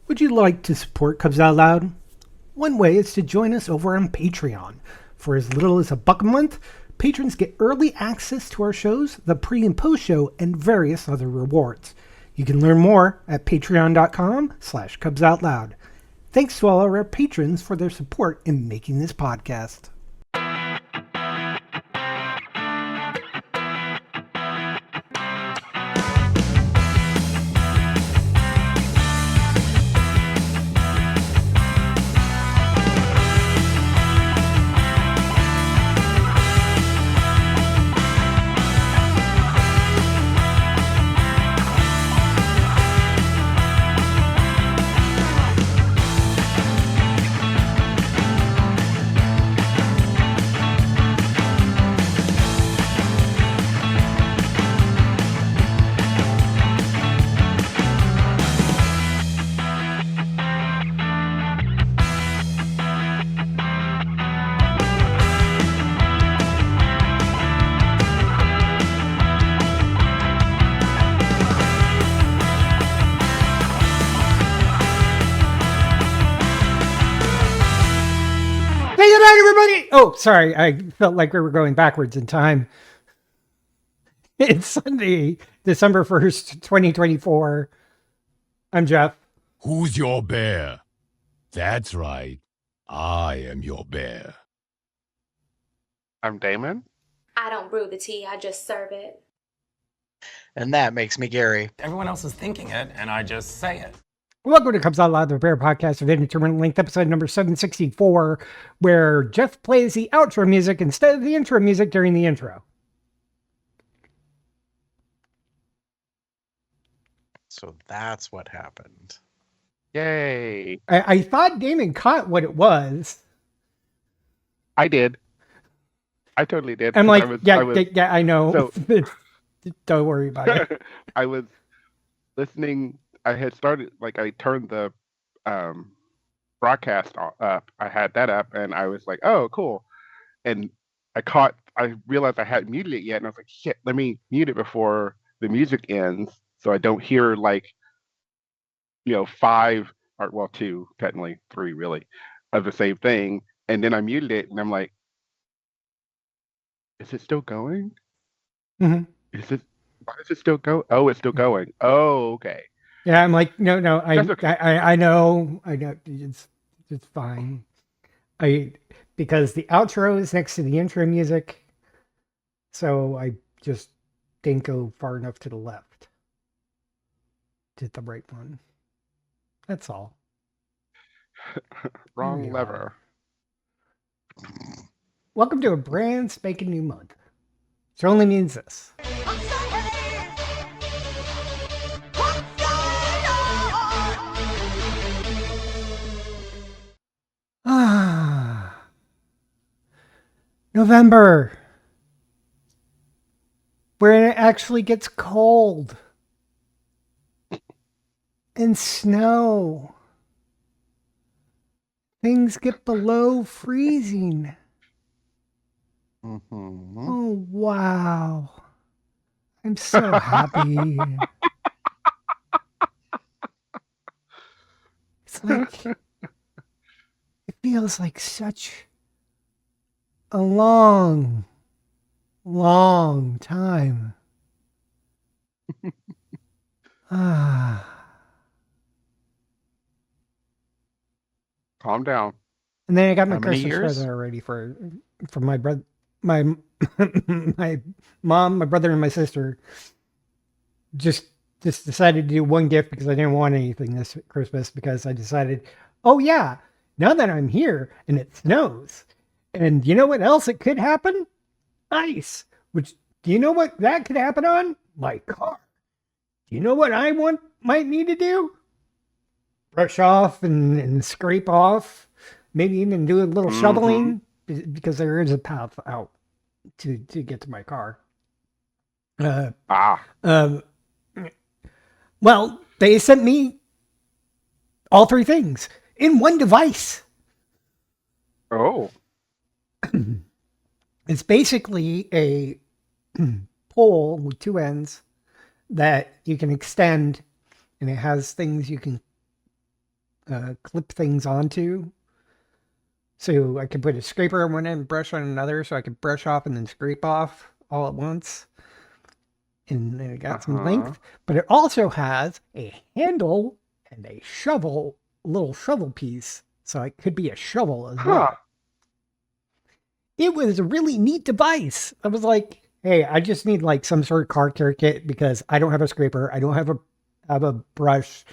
Would you like to support Cubs Out Loud? One way is to join us over on Patreon. For as little as $1 a month, patrons get early access to our shows, the pre- and post-show, and various other rewards. You can learn more at patreon.com/CubsOutLoud. Thanks to all our patrons for their support in making this podcast. Everybody! Oh, sorry. I felt like we were going backwards in time. It's Sunday, December 1st, 2024. I'm Jeff. Who's your bear? That's right. I am your bear. I'm Damon. I don't brew the tea, I just serve it. And that makes me Gary. Everyone else is thinking it, and I just say it. Welcome to Cubs Out Loud, the Bear Podcast of Indeterminate Length, episode number 764, where Jeff plays the outro music instead of the intro music during the intro. So that's what happened. Yay. I thought Damon caught what it was. I did. I totally did. I'm like, I I know. So, don't worry about it. I was listening. I had started, I turned the broadcast up. I had that up, and I was like, oh, cool. And I realized I hadn't muted it yet, and I was like, shit, let me mute it before the music ends so I don't hear, 5, or, well, 2, technically 3, really, of the same thing. And then I muted it, and I'm like, is it still going? Mm-hmm. Why does it still go? Oh, it's still going. Oh, okay. Yeah, I'm like, no, Okay. I know, it's fine. Because the outro is next to the intro music, so I just didn't go far enough to the left. Did the right one. That's all. Wrong lever. Welcome to a brand spanking new month. Which only means this. November, where it actually gets cold and snow. Things get below freezing. Mm-hmm. Oh, wow. I'm so happy. It's like, it feels like such a long, long time. Calm down. And then I got my How many Christmas years? present already for my brother, my my mom, my brother, and my sister. Just decided to do one gift because I didn't want anything this Christmas, because I decided, oh yeah, now that I'm here and it snows, and you know what else it could happen? Ice. Which, do you know what that could happen on? My car. Do you know what I might need to do? Brush off and scrape off. Maybe even do a little shoveling, because there is a path out to get to my car. Well, they sent me all 3 things in one device. Oh. It's basically a pole with 2 ends that you can extend, and it has things you can clip things onto. So I could put a scraper on one end and brush on another, so I could brush off and then scrape off all at once. And then it got some length. But it also has a handle and a shovel, little shovel piece. So it could be a shovel as well. It was a really neat device. I was like, hey, I just need like some sort of car care kit because I don't have a scraper. I don't have a brush.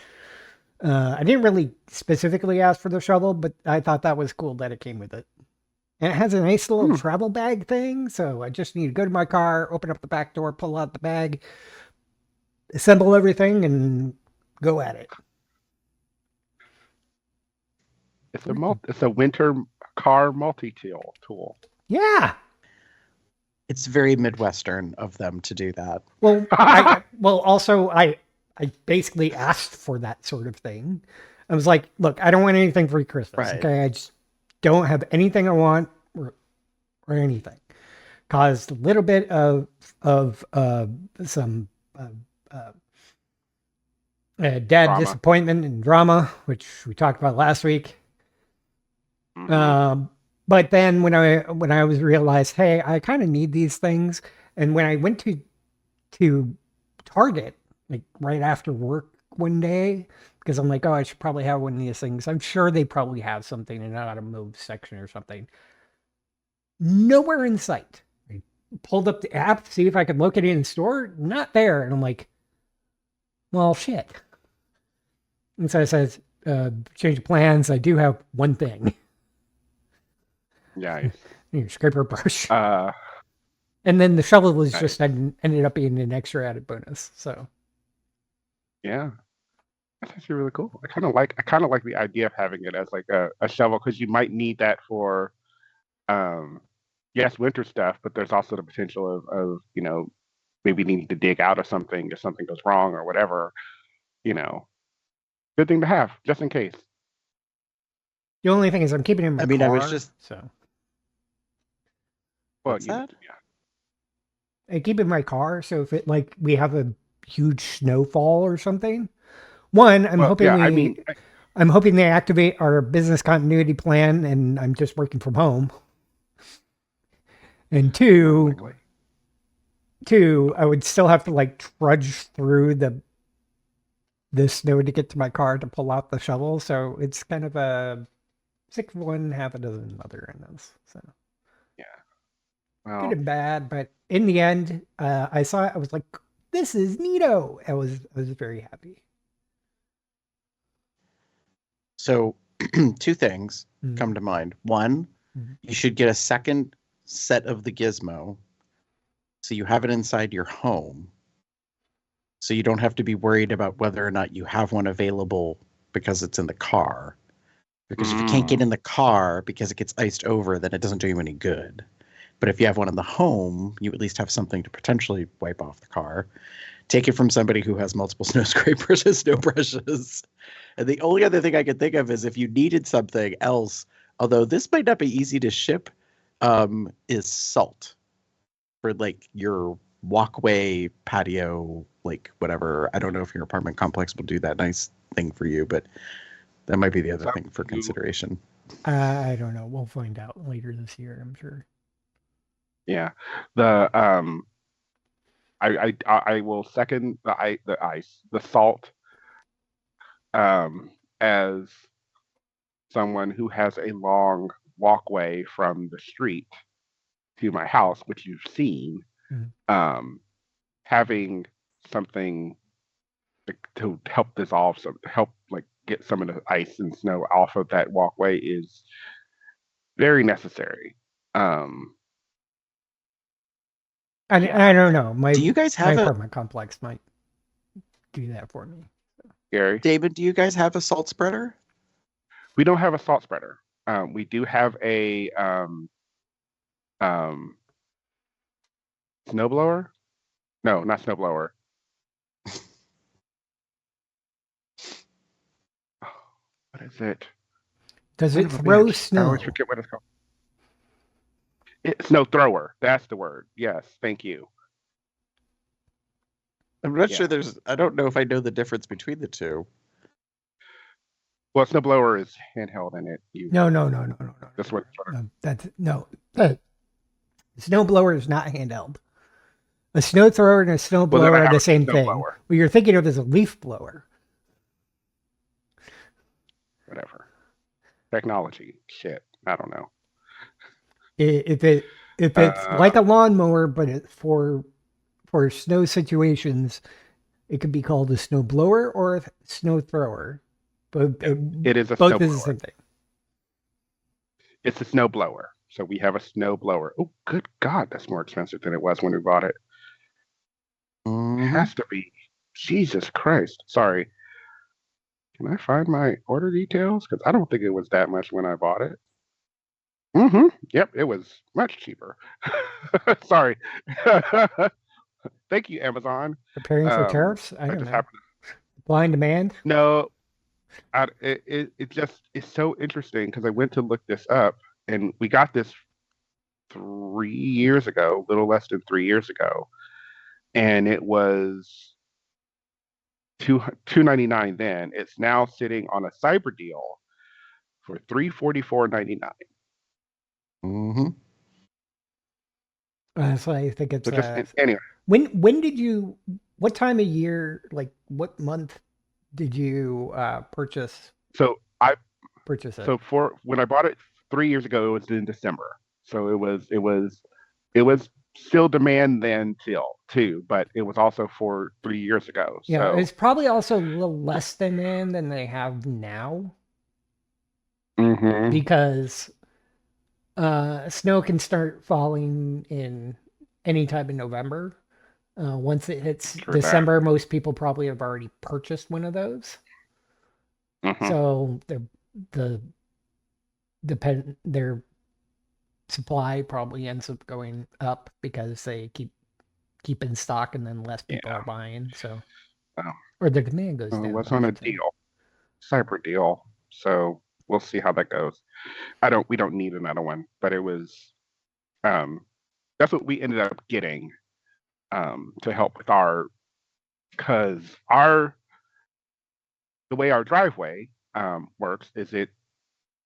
I didn't really specifically ask for the shovel, but I thought that was cool that it came with it. And it has a nice little travel bag thing. So I just need to go to my car, open up the back door, pull out the bag, assemble everything, and go at it. It's a winter car multi-tool. Yeah. It's very Midwestern of them to do that. Well, also I basically asked for that sort of thing. I was like, look, I don't want anything for Christmas. Right. Okay. I just don't have anything I want or anything. Caused a little bit of some dad Drama. disappointment and drama, which we talked about last week. But then when I was realized, hey, I kind of need these things, and when I went to Target like right after work one day, because I'm like, oh, I should probably have one of these things. I'm sure they probably have something in an automotive section or something. Nowhere in sight. I pulled up the app to see if I could locate it in the store. Not there, and I'm like, well, shit. And so it says, change of plans. I do have one thing. Nice. Your scraper brush. Uh, And then the shovel was Nice. just ended up being an extra added bonus. So yeah. That's actually really cool. I kind of like the idea of having it as like a shovel because you might need that for, yes, winter stuff, but there's also the potential of maybe needing to dig out of something if something goes wrong or whatever. Good thing to have just in case. the only thing is I'm keeping it in my I mean, car. I was just- so What's that? I keep it in my car. So if it like we have a huge snowfall or something, one, I'm hoping I'm hoping they activate our business continuity plan and I'm just working from home. And two, I would still have to like trudge through the snow to get to my car to pull out the shovel. So it's kind of a 6 of one, half a dozen other in this. So Well, good and bad, but in the end, I saw it. I was like, "This is neato." I was very happy. So, two things come to mind. One, you should get a second set of the gizmo so you have it inside your home. So you don't have to be worried about whether or not you have one available because it's in the car. Because if you can't get in the car because it gets iced over, then it doesn't do you any good. But if you have one in the home, you at least have something to potentially wipe off the car. Take it from somebody who has multiple snow scrapers and snow brushes. And the only other thing I can think of is if you needed something else, although this might not be easy to ship, is salt for like your walkway, patio, like whatever. I don't know if your apartment complex will do that nice thing for you, but that might be the other thing for consideration. I don't know. We'll find out later this year, I'm sure. Yeah, the I will second the salt, as someone who has a long walkway from the street to my house, which you've seen. Having something to help dissolve help like get some of the ice and snow off of that walkway is very necessary. I don't know. Do you guys have my a apartment complex might do that for me. Gary, David? Do you guys have a salt spreader? we don't have a salt spreader. We do have a snowblower. No, not snowblower. What is it? Does Son it of a throw bitch. I snow? always forget what it's called. Snow thrower. That's the word. Yes, thank you. I'm not Yeah. sure I don't know if I know the difference between the two. Well, a snowblower is handheld and No. that's what That's no. Snowblower is not handheld. A snow thrower and a snow well, then blower I are have the a same thing. snowblower. What you're thinking of is a leaf blower. Whatever. Technology. Shit. I don't know. If it's like a lawnmower, but for snow situations, it could be called a snow blower or a snow thrower. But It is a both is the snowblower. same thing. It's a snowblower. So we have a snowblower. Oh, good God, that's more expensive than it was when we bought it. Mhm. Has to be. Jesus Christ. Sorry. Can I find my order details? Because I don't think it was that much when I bought it. Yep, it was much cheaper. Sorry. Thank you, Amazon. Preparing for tariffs? I don't just know. happened Blind demand? No, it just is so interesting because I went to look this up and we got this 3 years ago, a little less than 3 years ago, and it was $299 then. It's now sitting on a cyber deal for $344.99. Mhm. So I think it's So just anyway, when did you what time of year, like what month did you so I purchase it? so for when I bought it 3 years ago, it was in December. So it was still demand then too, but it was also for 3 years ago. Yeah, So it's probably also a little less demand than they have now mhm, because snow can start falling in any time in November. Once it hits true that. December, most people probably have already purchased one of those. Mhm. So the their supply probably ends up going up because they keep in stock and then less people Yeah. are buying. So Oh, or the demand goes it down. was I on a should say. deal, cyber deal. So we'll see how that goes. We don't need another one, but it was um that's what we ended up getting to help with because the way our driveway works is it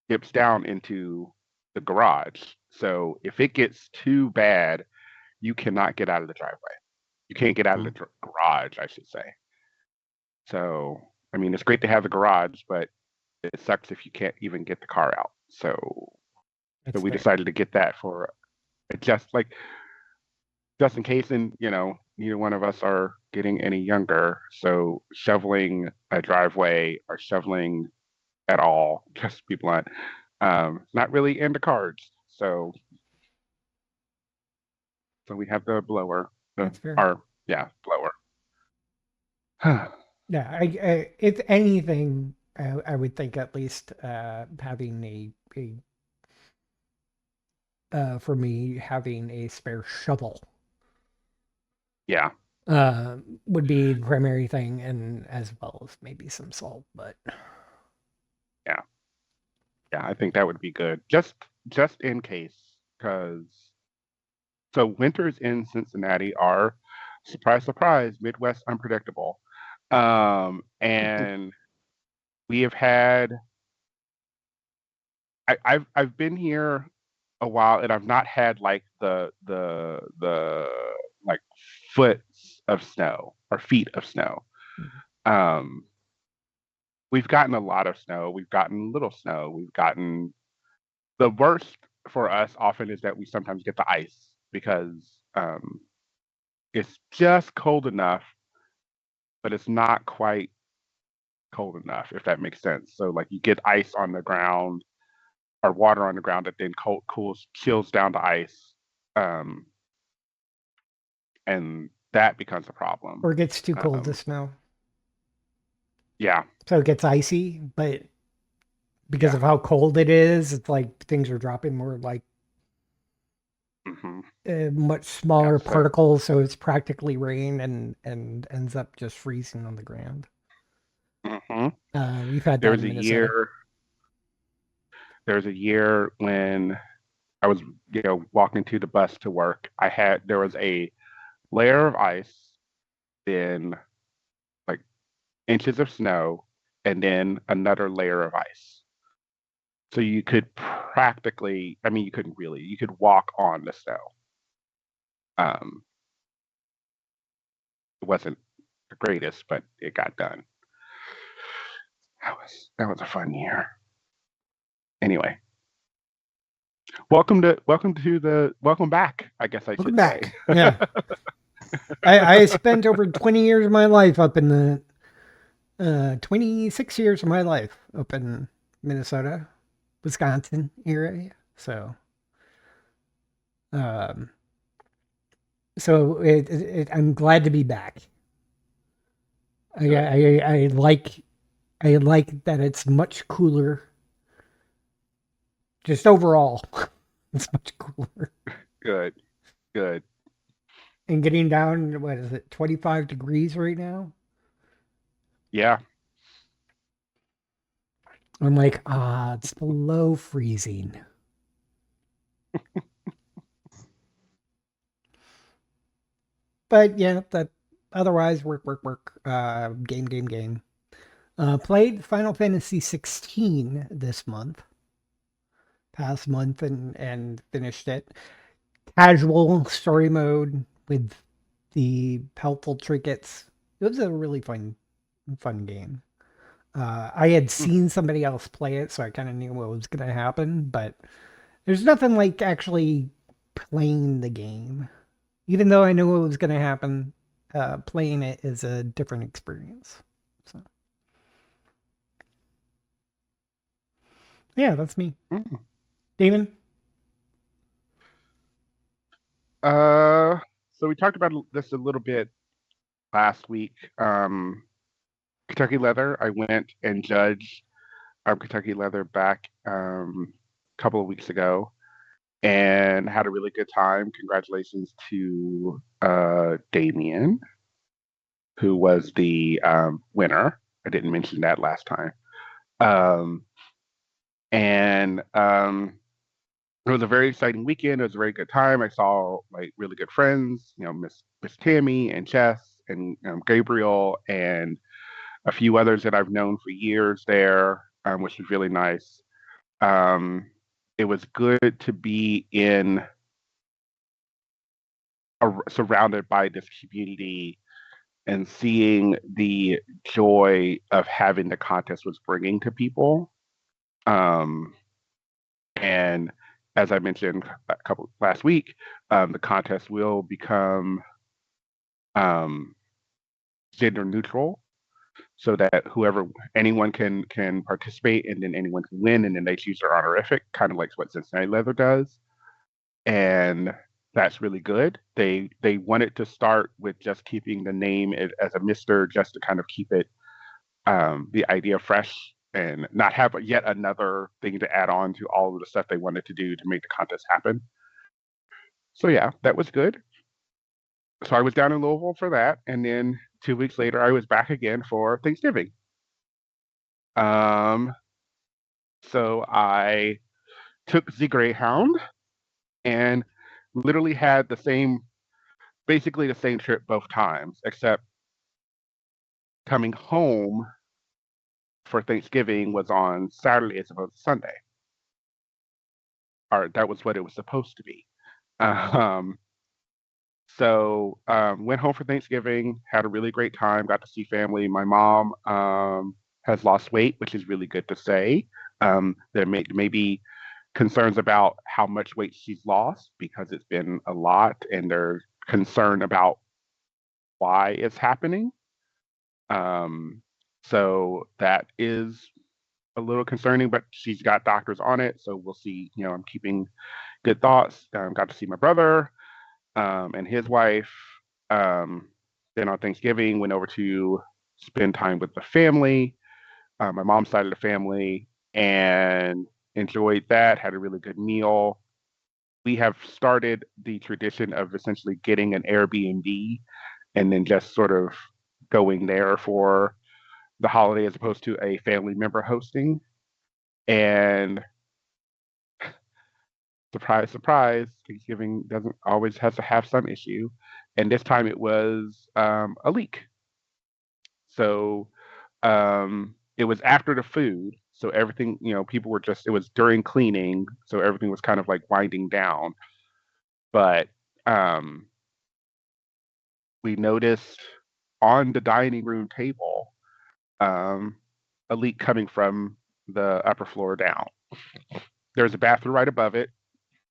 dips down into the garage. So if it gets too bad, you cannot get out of the driveway. You can't get out of the garage, I should say. So, I mean, it's great to have the garage, but it sucks if you can't even get the car out. So That's we fair. decided to get that for just in case, and neither one of us are getting any younger. So shoveling a driveway or shoveling at all, just to be blunt, not really into cards. So we have the blower, That's fair. blower. Yeah, if anything, I would think at least having for me having a spare shovel Yeah, would be the primary thing, and as well as maybe some salt. But yeah, yeah. I think that would be good, just in case, because so winters in Cincinnati are, surprise, surprise, Midwest unpredictable. And we have had I've been here a while and I've not had like the like foot of snow or feet of snow. Um, we've gotten a lot of snow. We've gotten little snow. We've gotten the worst for us often is that we sometimes get the ice because it's just cold enough, but it's not quite cold enough, if that makes sense. So like you get ice on the ground or water on the ground that then chills down to ice, um, and that becomes a problem. or it gets too cold to snow, Yeah, so it gets icy. But because yeah, of how cold it is, it's like things are dropping more like hmm much yeah. smaller So particles, so it's practically rain and ends up just freezing on the ground. hmm We've had there that was in a Minnesota. year. There was a year when I was, walking to the bus to work. There was a layer of ice, then like inches of snow, and then another layer of ice. So you could practically, I mean, you couldn't really, you could walk on the snow. Um, it wasn't the greatest, but it got done. That was a fun year. Anyway, welcome back. I guess I Welcome should back. say. Yeah. I spent over 20 years of my life up in the 26 years of my life up in Minnesota, Wisconsin area. So, um, I'm glad to be back. I like that it's much cooler. Just overall, it's much cooler. Good. And getting down, what is it, 25 degrees right now? Yeah. I'm like, it's below freezing. But yeah, that otherwise work. Game. Played Final Fantasy 16 this past month, and finished it. Casual story mode with the helpful trinkets. It was a really fun game. I had seen somebody else play it, so I kind of knew what was going to happen, but there's nothing like actually playing the game. Even though I knew what was going to happen, playing it is a different experience. So, yeah, that's me. Mm. Damon? So we talked about this a little bit last week. Kentucky Leather. I went and judged Kentucky Leather back a couple of weeks ago, and had a really good time. Congratulations to Damien, who was the winner. I didn't mention that last time. And it was a very exciting weekend. It was a very good time. I saw like really good friends, Miss Tammy and Chess and Gabriel and a few others that I've known for years there, which was really nice. It was good to be surrounded by this community and seeing the joy of having the contest was bringing to people. Um, and as I mentioned last week, the contest will become um, gender neutral, so that anyone can participate, and then anyone can win, and then they choose their honorific, kind of like what Cincinnati Leather does, and that's really good. They wanted to start with just keeping the name as a Mister, just to kind of keep it the idea fresh and not have yet another thing to add on to all of the stuff they wanted to do to make the contest happen. So yeah, that was good. So I was down in Louisville for that, and then 2 weeks later I was back again for Thanksgiving. Um, so I took the Greyhound and literally had basically the same trip both times, except coming home for Thanksgiving was on Saturday as opposed to Sunday. Or that was what it was supposed to be. Um, so went home for Thanksgiving, had a really great time, got to see family. My mom has lost weight, which is really good to say. There may be concerns about how much weight she's lost because it's been a lot, and there's concern about why it's happening. Um, so that is a little concerning, but she's got doctors on it, so we'll see. I'm keeping good thoughts. Got to see my brother and his wife. Then on Thanksgiving, went over to spend time with the family, my mom's side of the family, and enjoyed that. Had a really good meal. We have started the tradition of essentially getting an Airbnb and then just sort of going there for the holiday as opposed to a family member hosting. And surprise, surprise, Thanksgiving doesn't always have to have some issue. And this time it was a leak. So it was after the food, so everything, people were just, it was during cleaning, so everything was kind of like winding down. But um, we noticed on the dining room table um, a leak coming from the upper floor down. There's a bathroom right above it,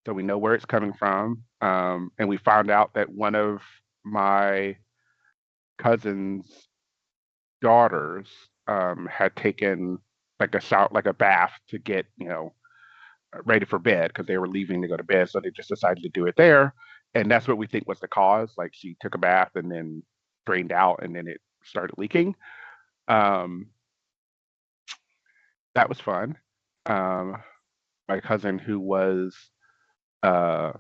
so we know where it's coming from. And we found out that one of my cousin's daughters had taken like a shower, like a bath to get, ready for bed because they were leaving to go to bed. So they just decided to do it there. And that's what we think was the cause. Like she took a bath and then drained out and then it started leaking. Um, that was fun. Um, my cousin uh,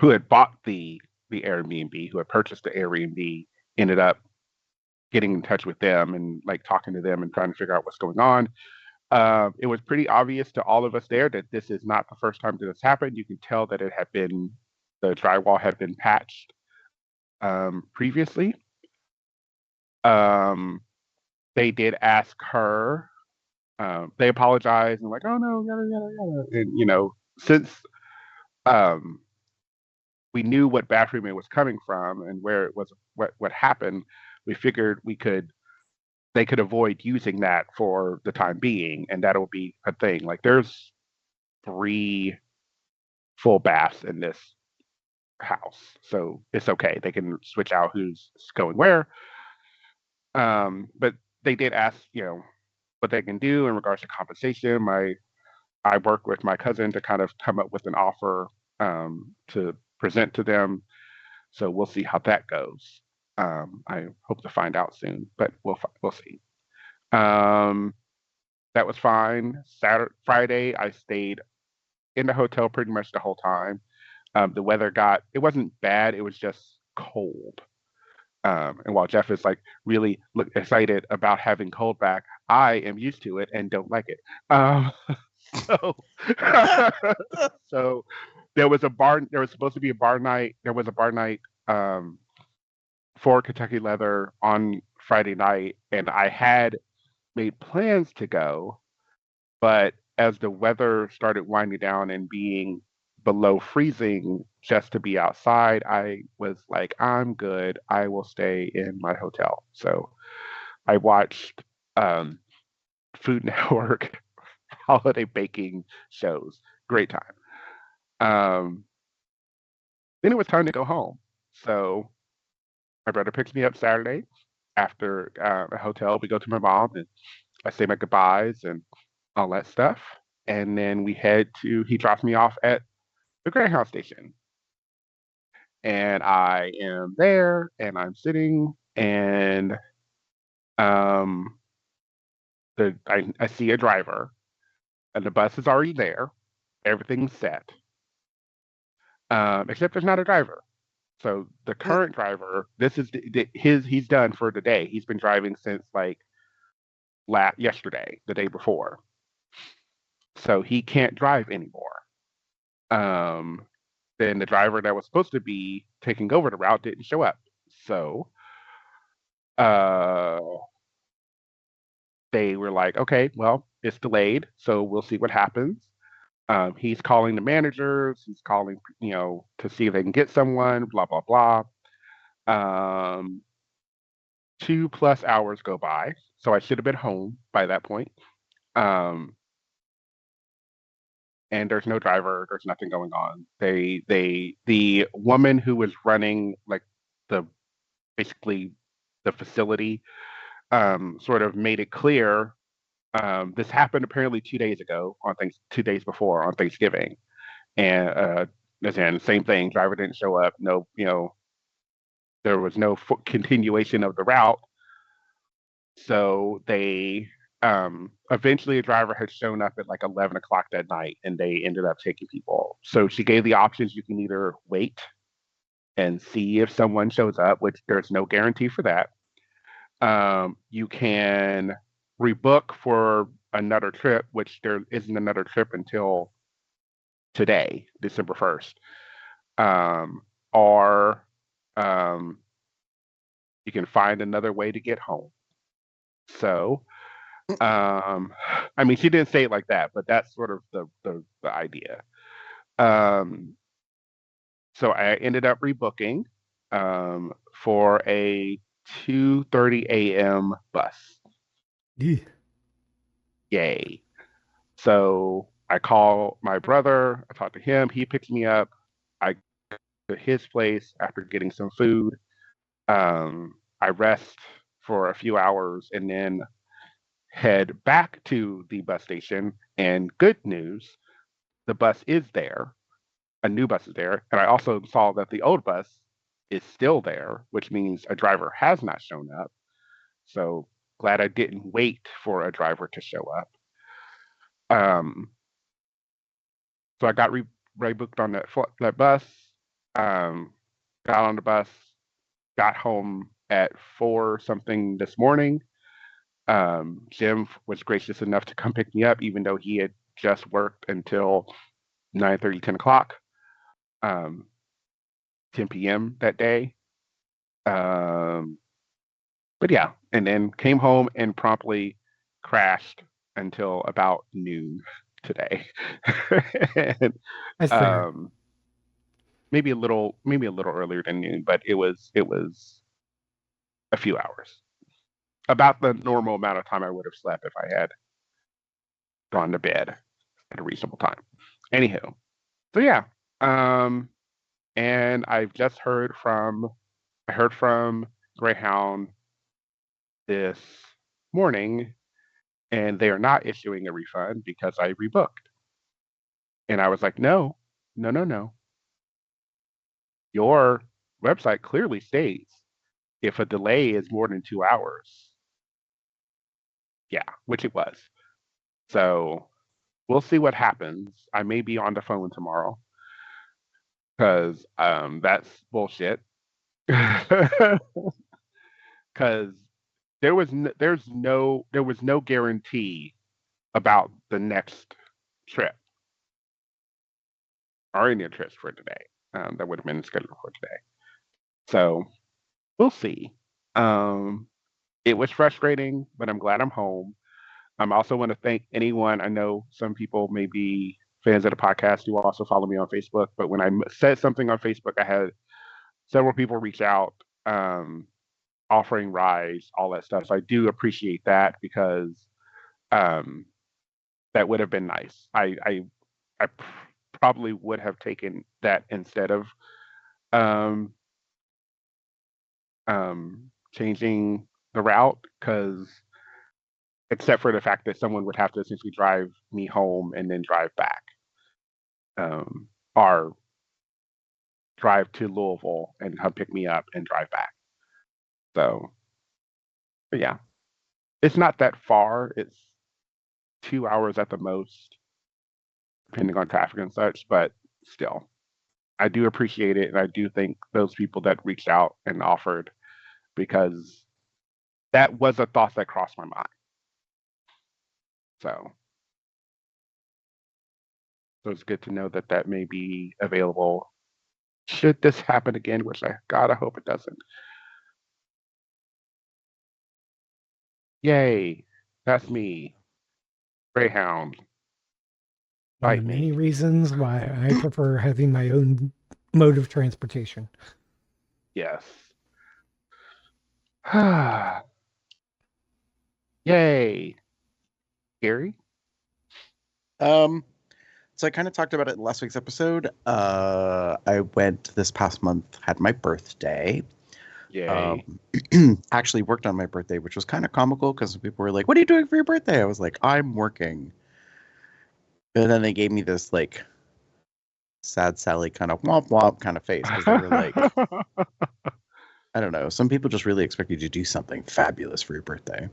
who had bought the Airbnb, who had purchased the Airbnb, ended up getting in touch with them and like talking to them and trying to figure out what's going on. It was pretty obvious to all of us there that this is not the first time that this happened. You can tell that the drywall had been patched previously. Um, they did ask her. They apologized and like, oh no, yada yada yada. And since um, we knew what bathroom it was coming from and where it was, what happened, we figured they could avoid using that for the time being, and that'll be a thing. Like there's 3 full baths in this house, so it's okay. They can switch out who's going where. But they did ask, what they can do in regards to compensation. I work with my cousin to kind of come up with an offer to present to them. So we'll see how that goes. I hope to find out soon, but we'll see. Um, that was fine. Friday, I stayed in the hotel pretty much the whole time. The weather it wasn't bad. It was just cold. And while Jeff is like really excited about having cold back, I am used to it and don't like it. So, so there was supposed to be a bar night. There was a bar night for Kentucky Leather on Friday night, and I had made plans to go, but as the weather started winding down and being below freezing just to be outside, I was like, I'm good. I will stay in my hotel. So I watched Food Network holiday baking shows. Great time. Um, then it was time to go home. So my brother picks me up Saturday after a hotel. We go to my mom and I say my goodbyes and all that stuff. And then he drops me off at the Greyhound station. And I am there and I'm sitting and um, I see a driver and the bus is already there. Everything's set. Except there's not a driver. So the current driver, this is he's done for the day. He's been driving since like yesterday, the day before. So he can't drive anymore. Um, then the driver that was supposed to be taking over the route didn't show up. So uh, they were like, okay, well, it's delayed, so we'll see what happens. He's calling the managers. He's calling, to see if they can get someone. Blah blah blah. 2+ hours go by, so I should have been home by that point. Um, and there's no driver. There's nothing going on. The woman who was running like the basically the facility sort of made it clear. This happened apparently 2 days ago 2 days before on Thanksgiving, and again, same thing. Driver didn't show up. No, there was no continuation of the route. So they eventually a driver had shown up at like 11 o'clock that night, and they ended up taking people. So she gave the options: you can either wait and see if someone shows up, which there's no guarantee for that. You can rebook for another trip, which there isn't another trip until today, December 1st. Or you can find another way to get home. So, I mean, she didn't say it like that, but that's sort of the idea. Um, so I ended up rebooking for a 2:30 a.m. bus. Yeah. Yay. So I call my brother, I talk to him, he picks me up. I go to his place after getting some food. I rest for a few hours and then head back to the bus station. And good news, the bus is there. A new bus is there. And I also saw that the old bus is still there, which means a driver has not shown up. So glad I didn't wait for a driver to show up. Um, so I got rebooked on that bus. Um, got on the bus, got home at 4 something this morning. Jim was gracious enough to come pick me up, even though he had just worked until 9:30, 10 o'clock, 10 p.m. that day. But yeah, and then came home and promptly crashed until about noon today. And, That's fair. maybe a little earlier than noon, but it was a few hours. About the normal amount of time I would have slept if I had gone to bed at a reasonable time. Anywho, so yeah, and I've just I heard from Greyhound this morning, and they are not issuing a refund because I rebooked. And I was like, no, no, no, no. Your website clearly states if a delay is more than 2 hours. Yeah, which it was. So we'll see what happens. I may be on the phone tomorrow because that's bullshit. Because there was no guarantee about the next trip or any trips for today that would have been scheduled for today. So we'll see. Um, it was frustrating, but I'm glad I'm home. I also want to thank anyone. I know some people may be fans of the podcast who also follow me on Facebook, but when I said something on Facebook, I had several people reach out, offering rides, all that stuff. So I do appreciate that because um, that would have been nice. I probably would have taken that instead of um, changing the route because except for the fact that someone would have to essentially drive me home and then drive back, or drive to Louisville and come pick me up and drive back. So, but yeah, it's not that far. It's 2 hours at the most, depending on traffic and such. But still, I do appreciate it, and I do thank those people that reached out and offered because that was a thought that crossed my mind. So, so it's good to know that that may be available should this happen again, which I hope it doesn't. Yay, that's me, Greyhound. One of Bite the many me. reasons why I prefer having my own mode of transportation. Yes. Yay. Gary? So I kind of talked about it in last week's episode. I went this past month, had my birthday. Yay. Actually worked on my birthday, which was kind of comical because people were like, "What are you doing for your birthday?" I was like, "I'm working." And then they gave me this like sad Sally kind of womp womp kind of face because they were like, I don't know, some people just really expect you to do something fabulous for your birthday.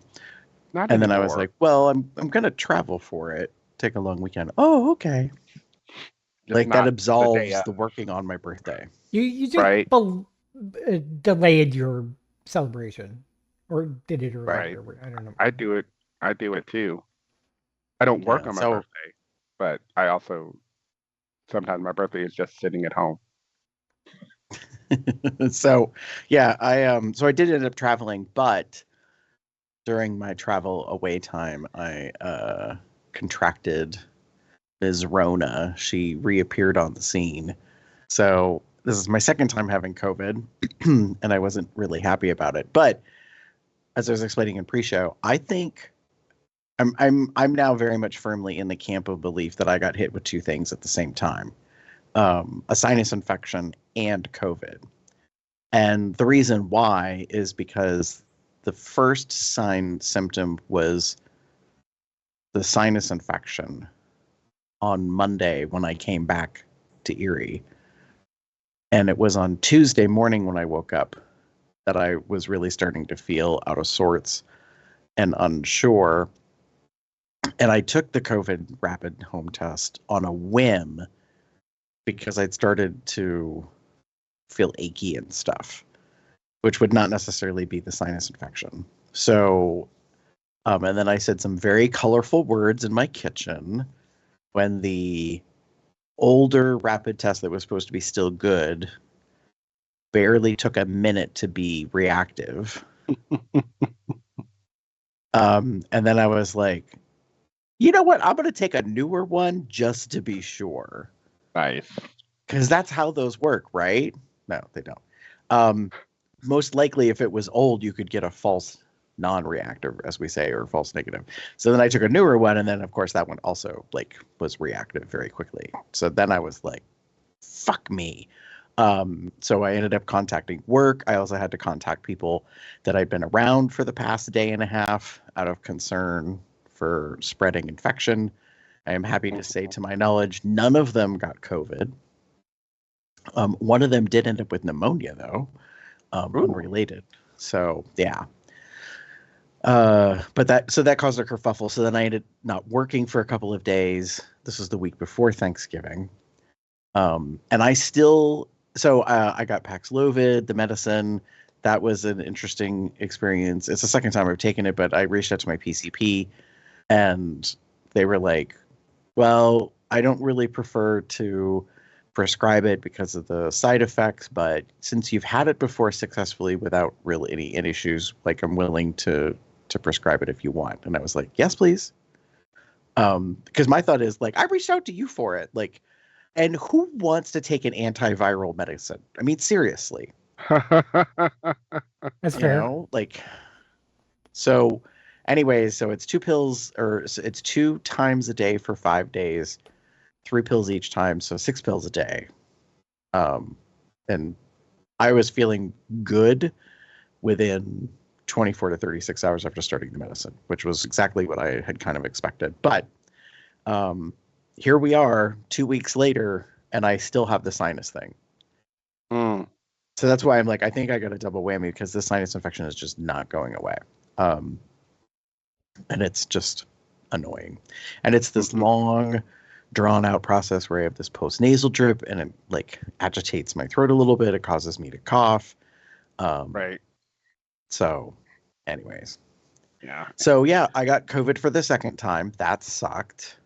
Not And then I was anymore. like, well, I'm gonna travel for it, take a long weekend. Oh, okay. Just Like that not the day absolves of, the working on my birthday. You just right? delayed your celebration, or did it Right. earlier? I don't know. I do it. I do it too. I don't work Yeah. on my So birthday, but I also sometimes my birthday is just sitting at home. so yeah, I did end up traveling, but during my travel away time, I contracted Ms. Rona. She reappeared on the scene. So this is my second time having COVID, and I wasn't really happy about it. But as I was explaining in pre-show, I think I'm now very much firmly in the camp of belief that I got hit with two things at the same time: a sinus infection and COVID. And the reason why is because the first symptom was the sinus infection on Monday when I came back to Erie. And it was on Tuesday morning when I woke up that I was really starting to feel out of sorts and unsure. And I took the COVID rapid home test on a whim because I'd started to feel achy and stuff, which would not necessarily be the sinus infection. So, and then I said some very colorful words in my kitchen when the older rapid test that was supposed to be still good barely took a minute to be reactive. And then I was like, you know what? I'm going to take a newer one just to be sure. Nice. Because that's how those work, right? No, they don't. Most likely, if it was old, you could get a false non-reactive, as we say, or false negative. So then I took a newer one, and then, of course, that one also was reactive very quickly. So then I was like, fuck me. So I ended up contacting work. I also had to contact people that I'd been around for the past day and a half out of concern for spreading infection. I am happy to say, to my knowledge, none of them got COVID. One of them did end up with pneumonia, though, unrelated. So, yeah. But that caused a kerfuffle. So then I ended not working for a couple of days. This was the week before Thanksgiving. And I still... So I got Paxlovid, the medicine. That was an interesting experience. It's the second time I've taken it, but I reached out to my PCP, and they were like, well, I don't really prefer to prescribe it because of the side effects, but since you've had it before successfully without really any issues, like, I'm willing to prescribe it if you want. And I was like, yes, please. Because my thought is, like, I reached out to you for it. Like, and who wants to take an antiviral medicine? I mean, seriously. That's fair. So anyways, so it's 2 pills, or it's 2 times a day for 5 days, 3 pills each time, so 6 pills a day. And I was feeling good within 24 to 36 hours after starting the medicine, which was exactly what I had kind of expected. But here we are 2 weeks later, and I still have the sinus thing. So that's why I'm like, I think I got a double whammy, because the sinus infection is just not going away. And it's just annoying. And it's this long, drawn out process where I have this post-nasal drip, and it agitates my throat a little bit. It causes me to cough. Right. So anyways. Yeah. So yeah, I got COVID for the second time. That sucked.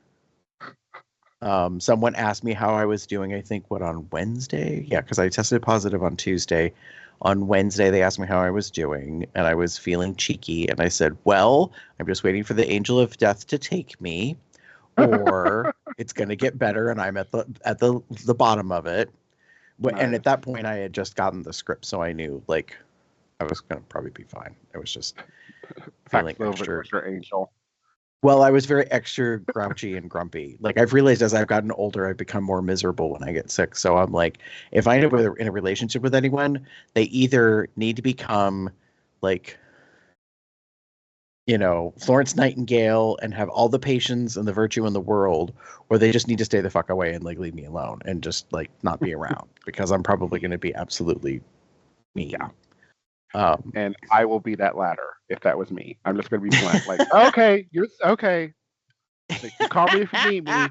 Someone asked me how I was doing, I think, on Wednesday? Yeah, because I tested positive on Tuesday. On Wednesday, they asked me how I was doing, and I was feeling cheeky, and I said, well, I'm just waiting for the angel of death to take me, or it's going to get better, and I'm at the bottom of it. Nice. And at that point, I had just gotten the script, so I knew, I was going to probably be fine. I was just feeling extra. Your angel. Well, I was very extra grouchy and grumpy. I've realized as I've gotten older, I've become more miserable when I get sick. So I'm like, if I end up in a relationship with anyone, they either need to become Florence Nightingale and have all the patience and the virtue in the world, or they just need to stay the fuck away and leave me alone and just not be around, because I'm probably going to be absolutely mean. Yeah. And I will be that latter if that was me. I'm just going to be blunt. Okay, you're okay. You call me if you need me.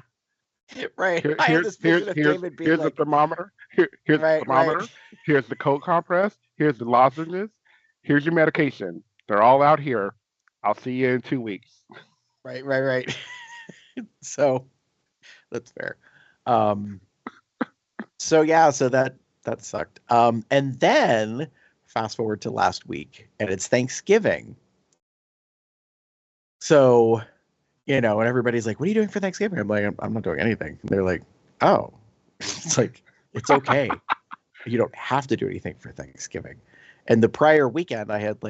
Right. Here's the thermometer. Here's the thermometer. Right. Here's the cold compress. Here's the lozenges. Here's your medication. They're all out here. I'll see you in 2 weeks. Right. So that's fair. So that sucked. And then fast forward to last week, and it's Thanksgiving. So, and everybody's like, what are you doing for Thanksgiving? I'm like, I'm not doing anything. And they're like, oh, it's like, it's okay. You don't have to do anything for Thanksgiving. And the prior weekend, I had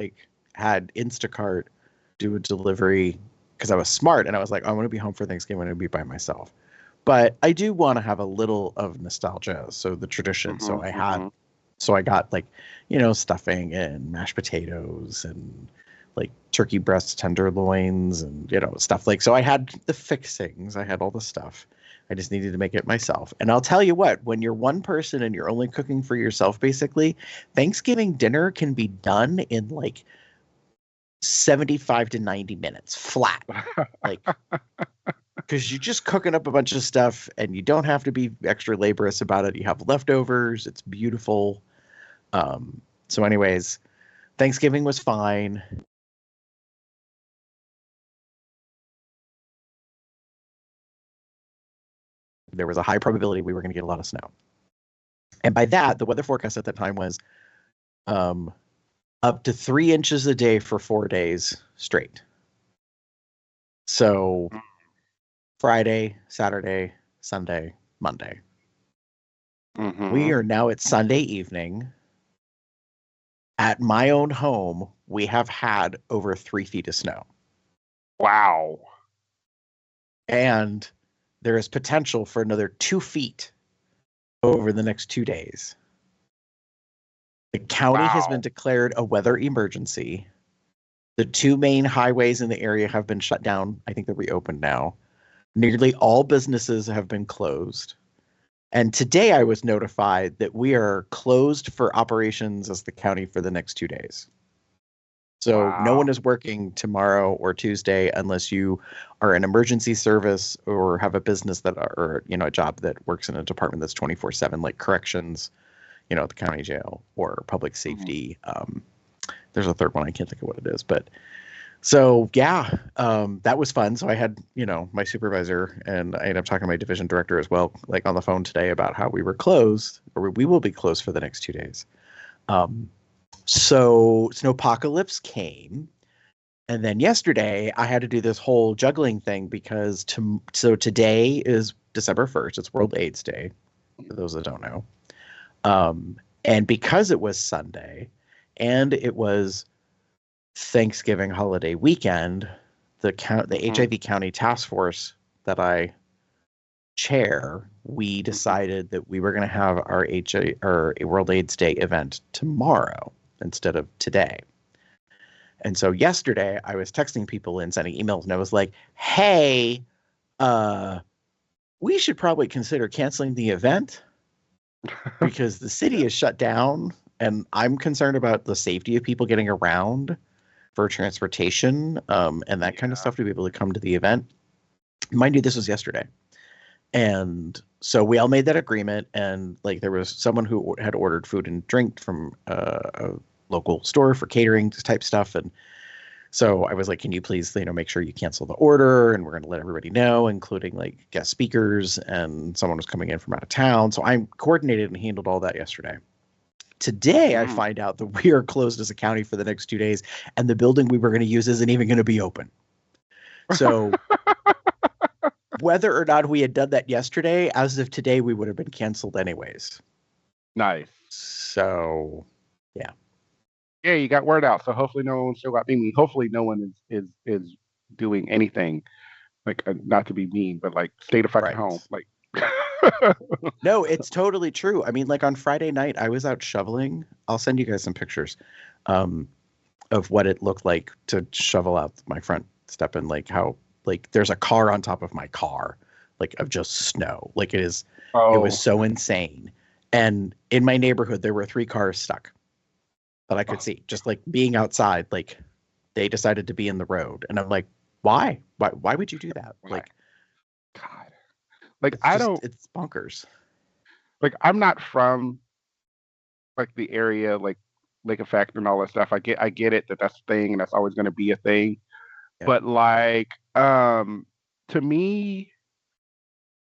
Instacart do a delivery because I was smart and I was like, I want to be home for Thanksgiving. I'm going to be by myself. But I do want to have a little of nostalgia. So the tradition. So I got stuffing and mashed potatoes and like turkey breast tenderloins and, stuff so I had the fixings. I had all the stuff. I just needed to make it myself. And I'll tell you what, when you're one person and you're only cooking for yourself, basically, Thanksgiving dinner can be done in 75 to 90 minutes flat. Because you're just cooking up a bunch of stuff and you don't have to be extra laborious about it. You have leftovers. It's beautiful. So anyways, Thanksgiving was fine. There was a high probability we were going to get a lot of snow. And by that, the weather forecast at that time was up to 3 inches a day for 4 days straight. So Friday, Saturday, Sunday, Monday. We are now at Sunday evening. At my own home, we have had over 3 feet of snow. Wow. And there is potential for another 2 feet over the next 2 days. The county has been declared a weather emergency. The 2 main highways in the area have been shut down. I think they're reopened now. Nearly all businesses have been closed. And today I was notified that we are closed for operations as the county for the next 2 days. So no one is working tomorrow or Tuesday unless you are an emergency service or have a business or a job that works in a department that's 24/7, like corrections, at the county jail, or public safety. There's a third one. I can't think of what it is, but so that was fun. So I had, my supervisor, and I ended up talking to my division director as well, on the phone today about how we were closed, or we will be closed for the next 2 days. So snowpocalypse came, and then yesterday I had to do this whole juggling thing because today is December 1st. It's World AIDS Day, for those that don't know. And because it was Sunday and it was Thanksgiving holiday weekend, the HIV County Task Force that I chair, we decided that we were going to have our World AIDS Day event tomorrow instead of today. And so yesterday I was texting people and sending emails, and I was like, hey, we should probably consider canceling the event because the city is shut down, and I'm concerned about the safety of people getting around for transportation and that kind of stuff to be able to come to the event. Mind you, this was yesterday. And so we all made that agreement, and there was someone who had ordered food and drink from a local store for catering type stuff. And so I was like, can you please, make sure you cancel the order, and we're going to let everybody know, including guest speakers, and someone was coming in from out of town. So I coordinated and handled all that yesterday. Today, I find out that we are closed as a county for the next 2 days, and the building we were going to use isn't even going to be open. So whether or not we had done that yesterday, as of today, we would have been canceled anyways. Nice. So, yeah. Yeah, you got word out. So hopefully no one still got me. Hopefully no one is doing anything, not to be mean, but stay the fuck at home. No, it's totally true. I mean, on Friday night, I was out shoveling. I'll send you guys some pictures of what it looked like to shovel out my front step, and how there's a car on top of my car, of just snow. It is. Oh. It was so insane. And in my neighborhood, there were 3 cars stuck that I could see, just being outside. They decided to be in the road, and I'm like, why? Why would you do that? God. It's bonkers. I'm not from the area, lake effect and all that stuff. I get it that's a thing, and that's always going to be a thing. Yeah. But to me,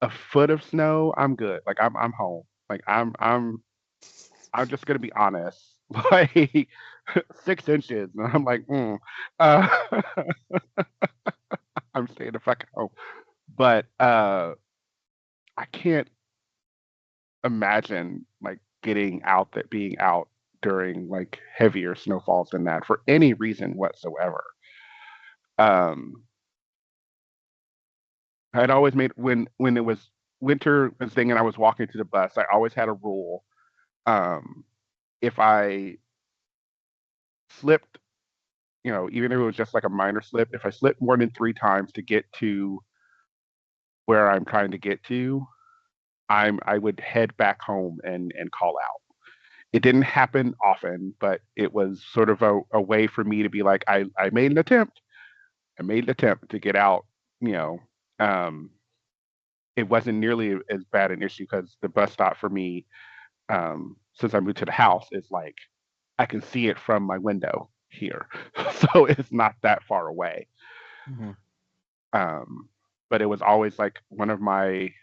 a foot of snow, I'm good. I'm home. I'm just gonna be honest. 6 inches, and I'm the fuck home. But I can't imagine like being out during like heavier snowfalls than that for any reason whatsoever. Um, I'd always made when it was winter was thing and I was walking to the bus, I always had a rule. Um, if I slipped, even if it was just like a minor slip, if I slipped more than 3 times to get to where I'm trying to get to, I would head back home and call out. It didn't happen often, but it was sort of a way for me to be like, I made an attempt. I made an attempt to get out, you know. Um, it wasn't nearly as bad an issue because the bus stop for me, since I moved to the house, is like I can see it from my window here. So it's not that far away. Mhm. But it was always like one of my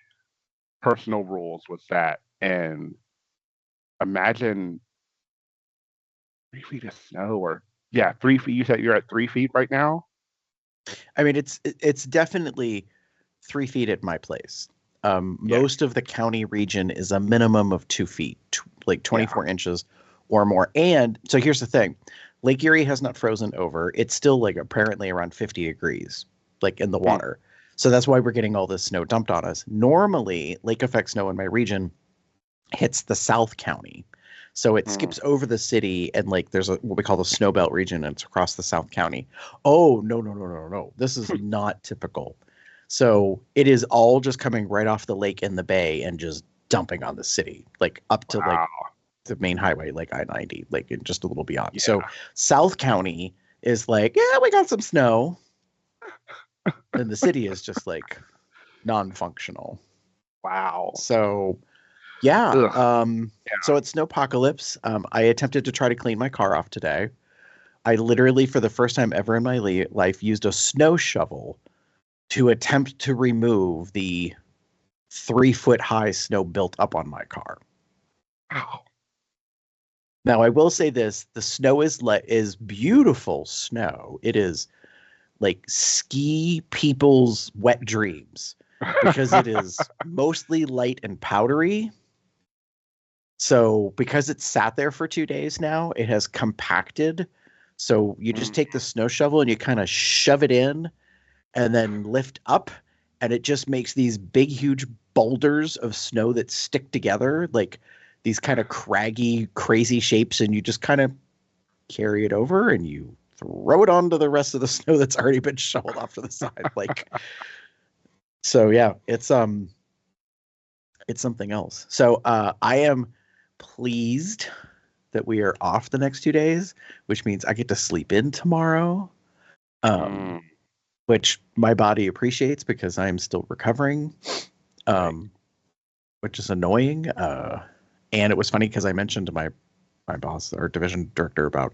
personal rules was that. And imagine 3 feet of snow or, yeah, 3 feet. You said you're at 3 feet right now? I mean, it's definitely 3 feet at my place. Yeah. Most of the county region is a minimum of 2 feet, like 24 inches or more. And so here's the thing. Lake Erie has not frozen over. It's still like apparently around 50 degrees, like in the water. So that's why we're getting all this snow dumped on us. Normally, lake effect snow in my region hits the South County. So it skips over the city and like there's what we call the snow belt region and it's across the South County. Oh, no. This is not typical. So it is all just coming right off the lake in the bay and just dumping on the city, like up to like the main highway, like I-90, like just a little beyond. Yeah. So South County is like, yeah, we got some snow. And the city is just like non-functional. Wow. So yeah. Ugh. So it's snowpocalypse. I attempted to try to clean my car off today. I literally, for the first time ever in my life, used a snow shovel to attempt to remove the 3-foot high snow built up on my car. Wow. Now, I will say this, the snow is beautiful snow. It is like ski people's wet dreams because it is mostly light and powdery. So because it's sat there for 2 days now, it has compacted. So you just take the snow shovel and you kind of shove it in and then lift up, and it just makes these big, huge boulders of snow that stick together, like these kind of craggy, crazy shapes, and you just kind of carry it over and you throw it onto the rest of the snow that's already been shoveled off to the side. Like, so yeah, it's something else. So I am pleased that we are off the next 2 days, which means I get to sleep in tomorrow. Which my body appreciates because I'm still recovering, which is annoying. And it was funny because I mentioned to my boss, our division director, about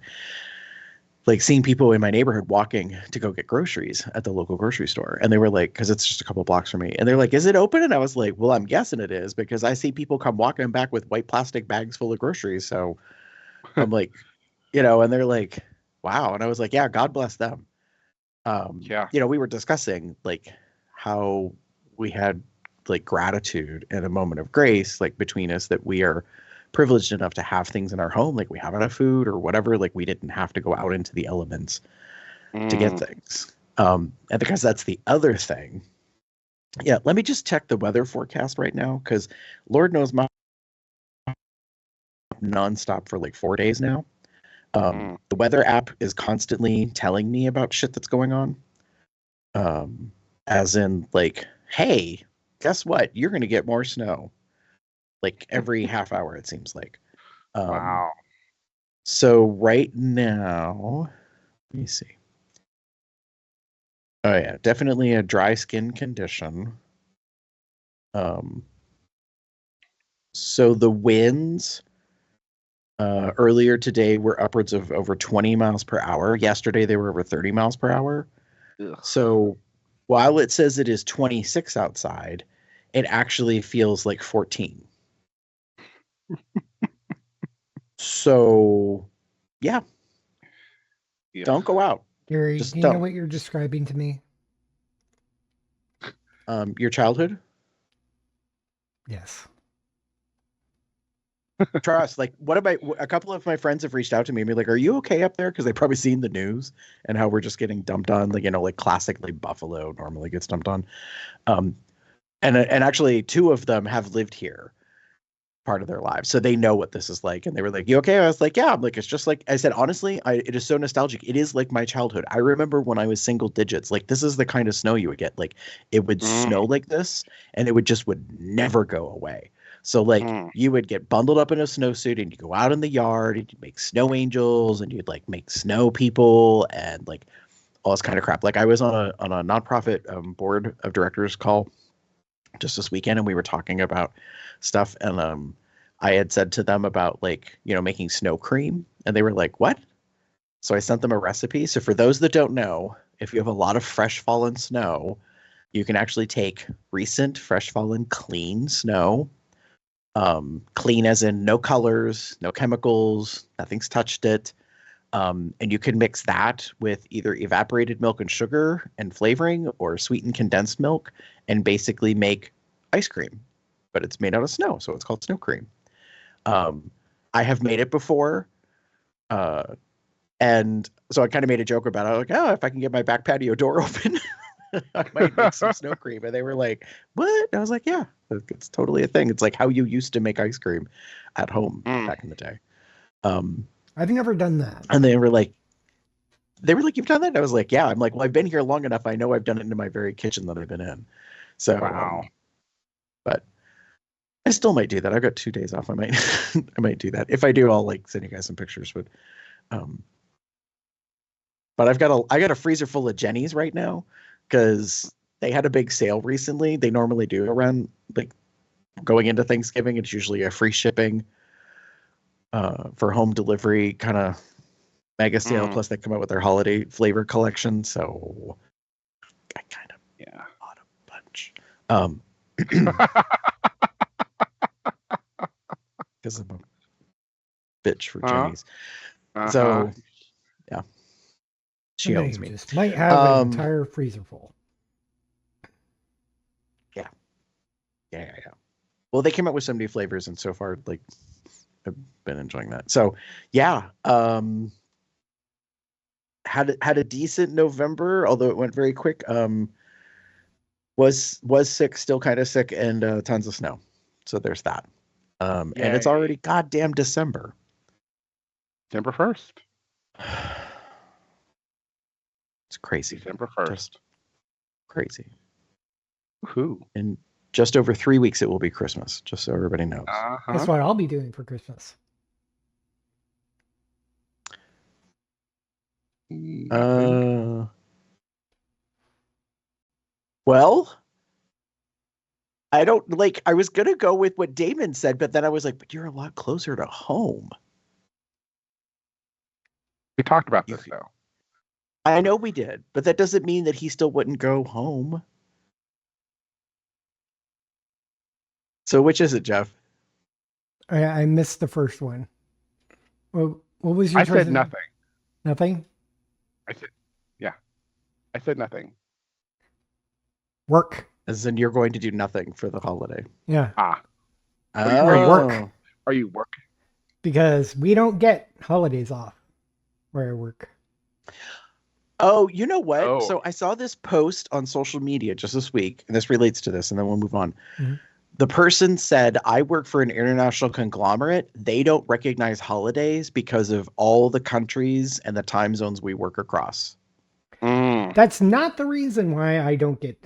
like seeing people in my neighborhood walking to go get groceries at the local grocery store. And they were like, because it's just a couple blocks from me. And they're like, is it open? And I was like, well, I'm guessing it is because I see people come walking back with white plastic bags full of groceries. So I'm like, and they're like, wow. And I was like, yeah, God bless them. We were discussing like how we had like gratitude and a moment of grace, like between us, that we are privileged enough to have things in our home, like we have enough food or whatever, like we didn't have to go out into the elements to get things. And because that's the other thing. Yeah, let me just check the weather forecast right now, because Lord knows my nonstop for like 4 days now. The weather app is constantly telling me about shit that's going on. As in like, hey, guess what? You're going to get more snow. Like every half hour, it seems like. Wow. So right now, let me see. Oh yeah, definitely a dry skin condition. So the winds earlier today were upwards of over 20 miles per hour. Yesterday they were over 30 miles per hour. Ugh. So while it says it is 26 outside, it actually feels like 14. So yeah. Don't go out. Gary, Just do you know don't. what you're describing to me? Your childhood? Yes. Trust. Like, a couple of my friends have reached out to me and be like, "Are you okay up there?" Because they've probably seen the news and how we're just getting dumped on. Like, like classically Buffalo normally gets dumped on. And actually, two of them have lived here part of their lives, so they know what this is like. And they were like, "You okay?" I was like, "Yeah." I'm like, "It's just like," I said, honestly, it is so nostalgic. It is like my childhood. I remember when I was single digits. Like, this is the kind of snow you would get. Like, it would snow like this, and it would never go away. So like you would get bundled up in a snowsuit and you go out in the yard and you'd make snow angels and you'd like make snow people and like all this kind of crap. Like I was on a nonprofit board of directors call just this weekend and we were talking about stuff and I had said to them about like, making snow cream and they were like, "What?" So I sent them a recipe. So for those that don't know, if you have a lot of fresh fallen snow, you can actually take recent fresh fallen clean snow, clean as in no colors, no chemicals, nothing's touched it. And you can mix that with either evaporated milk and sugar and flavoring or sweetened condensed milk and basically make ice cream. But it's made out of snow, so it's called snow cream. I have made it before. And so I kind of made a joke about it. Like, "Oh, if I can get my back patio door open, I might make some snow cream." And they were like, "What?" And I was like, "Yeah, it's totally a thing. It's like how you used to make ice cream at home back in the day." I've never done that. And they were like, "You've done that?" And I was like, "Yeah." I'm like, "Well, I've been here long enough. I know I've done it in my very kitchen that I've been in." So, Wow. but I still might do that. I've got 2 days off. I might, I might do that. If I do, I'll like send you guys some pictures. But I got a freezer full of Jennies right now because they had a big sale recently. They normally do around like going into Thanksgiving. It's usually a free shipping for home delivery kind of mega sale. Plus they come out with their holiday flavor collection. So I kind of bought a bunch. Because I'm a bitch for Jennies. So yeah. She owns me. Just might have an entire freezer full. Yeah. Well, they came out with so many flavors, and so far, like, I've been enjoying that. So, yeah, had a decent November, although it went very quick. Was sick, still kind of sick, and tons of snow. So there's that. And it's already goddamn December. December 1st. It's crazy. December 1st. Just crazy. Woohoo. In just over 3 weeks, it will be Christmas, just so everybody knows. That's what I'll be doing for Christmas. Well, I don't like, I was going to go with what Damon said, but then I was like, but you're a lot closer to home. We talked about this though. I know we did, but that doesn't mean that he still wouldn't go home. So which is it, Jeff? I missed the first one. Well, what was your I said nothing. Nothing? I said nothing. Work. As in you're going to do nothing for the holiday. Yeah. Work. Are you working? Because we don't get holidays off where I work. Oh, you know what? Oh. So I saw this post on social media just this week, and this relates to this, and then we'll move on. Mm-hmm. The person said, "I work for an international conglomerate. They don't recognize holidays because of all the countries and the time zones we work across." That's not the reason why I don't get.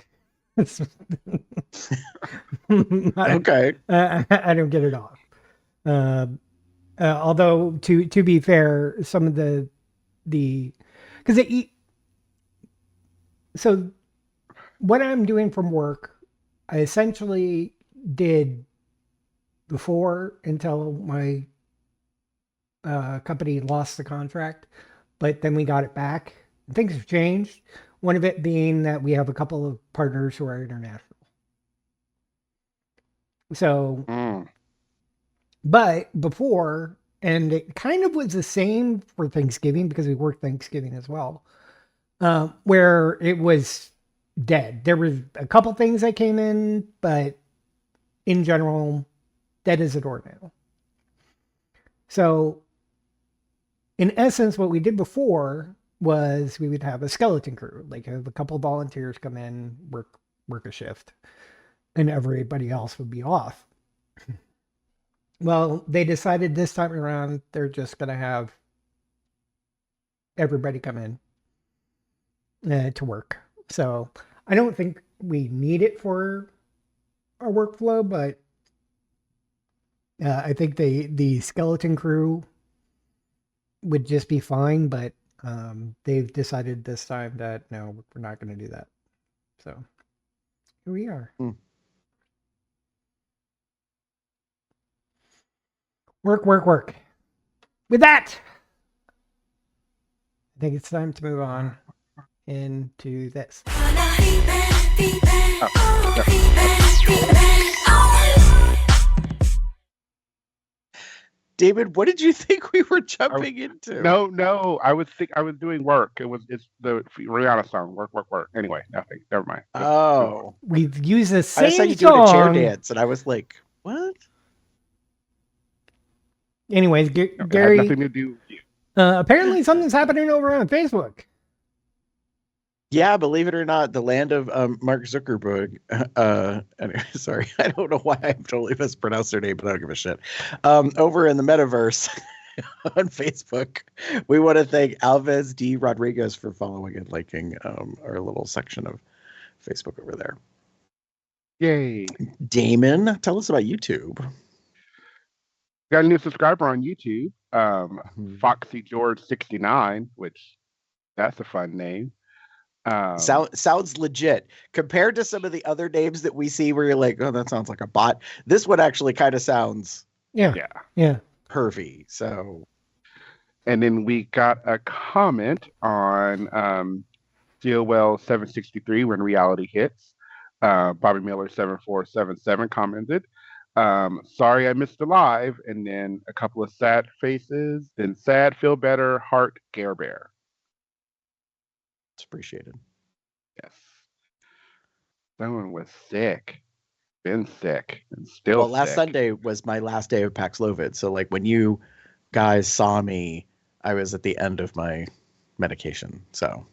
Okay. I don't get it off. Although to be fair, some of the because so what I'm doing from work, I essentially did before until my company lost the contract, but then we got it back. Things have changed. One of it being that we have a couple of partners who are international. So, but before, and it kind of was the same for Thanksgiving because we worked Thanksgiving as well, where it was dead. There was a couple things that came in, but in general, dead as a doornail. So, in essence, what we did before was we would have a skeleton crew, like have a couple volunteers come in, work a shift, and everybody else would be off. Well, they decided this time around they're just going to have everybody come in to work. So I don't think we need it for our workflow, but I think the skeleton crew would just be fine. But they've decided this time that no, we're not going to do that. So here we are. Work. With that, I think it's time to move on into this. David, what did you think we were jumping into? No. I was doing work. It's the Rihanna song. Work. Anyway, nothing. Never mind. Oh, we've used the same I saw you song. doing a chair dance, and I was like, "What?" Anyways, It had Gary, nothing to do with you. apparently something's happening over on Facebook. Yeah, believe it or not, the land of Mark Zuckerberg. Anyway, sorry, I don't know why I'm totally mispronounced their name, but I don't give a shit. Over in the metaverse on Facebook, we want to thank Alves D. Rodriguez for following and liking our little section of Facebook over there. Yay! Damon, tell us about YouTube. Got a new subscriber on YouTube. Foxy George 69, which that's a fun name. Sounds legit compared to some of the other names that we see where you're like, oh, that sounds like a bot. This one actually kind of sounds Yeah. pervy. So, and then we got a comment on COL763 when reality hits. Bobby Miller 7477 commented, sorry I missed the live, and then a couple of sad faces, then sad, feel better, heart, Care Bear. it's appreciated. Yes. Someone was sick. Been sick and still Well, last sick. Sunday was my last day of Paxlovid. So like when you guys saw me, I was at the end of my medication. So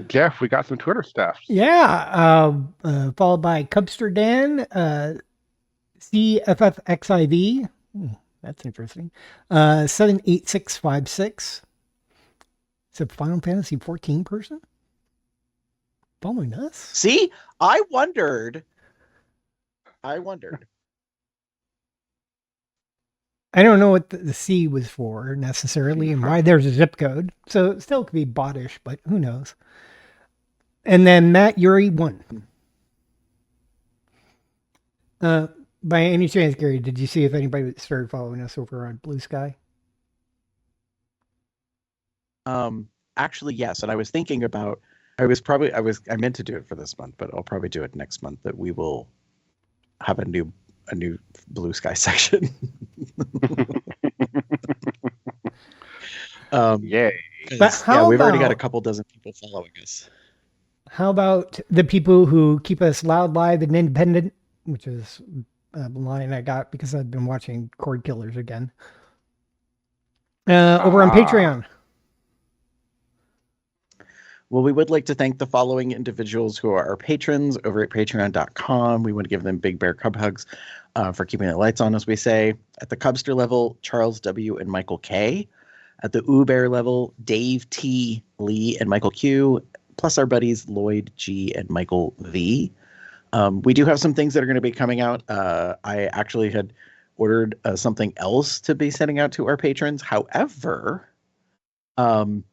Jeff, we got some Twitter stuff. Yeah. Followed by Cubster Dan, CFFXIV. That's interesting. 78656. It's a Final Fantasy 14 person following us. see, I wondered. I don't know what the C was for necessarily and why there's a zip code. So it still could be bottish, but who knows. And then Matt Yuri 1. By any chance, Gary, did you see if anybody started following us over on Blue Sky? Actually, yes. And I was thinking about, I meant to do it for this month, but I'll probably do it next month, that we will have a new Blue Sky section. Yay. But how we've already got a about- couple dozen people following us. How about the people who keep us loud, live, and independent, which is a line I got because I've been watching Cord Killers again. Over on Patreon. Well, we would like to thank the following individuals who are our patrons over at patreon.com. We want to give them big bear cub hugs for keeping the lights on, as we say. At the Cubster level, Charles W. and Michael K. At the Bear level, Dave T. Lee and Michael Q. Plus our buddies Lloyd G. and Michael V. We do have some things that are going to be coming out. I actually had ordered something else to be sending out to our patrons. However, there's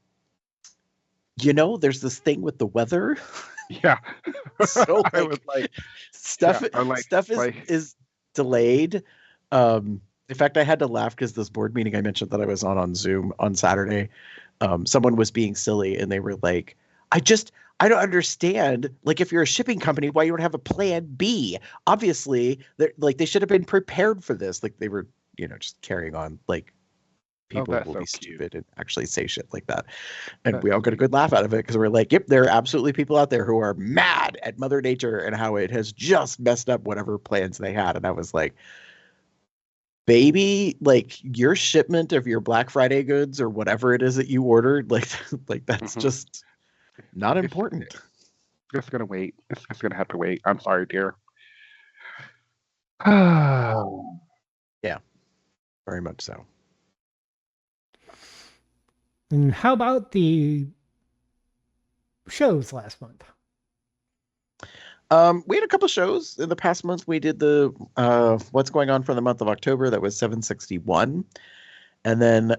this thing with the weather. Yeah. So I was like, stuff yeah, is delayed. In fact, I had to laugh because this board meeting I mentioned that I was on Zoom on Saturday, someone was being silly and they were like, I don't understand. Like, if you're a shipping company, why you don't have a plan B? Obviously, they should have been prepared for this. Like, they were, just carrying on like people that's will so be cute. stupid and actually say shit like that. And That's we all got a good laugh out of it because we're like, yep, there are absolutely people out there who are mad at Mother Nature and how it has just messed up whatever plans they had. And I was like, baby, like your shipment of your Black Friday goods or whatever it is that you ordered, like that's Mhm. just not It's- important. It's gonna wait. It's gonna have to wait. I'm sorry, dear. Oh, Very much so. And how about the shows last month? We had a couple shows in the past month. We did the what's going on for the month of October. That was 761. And then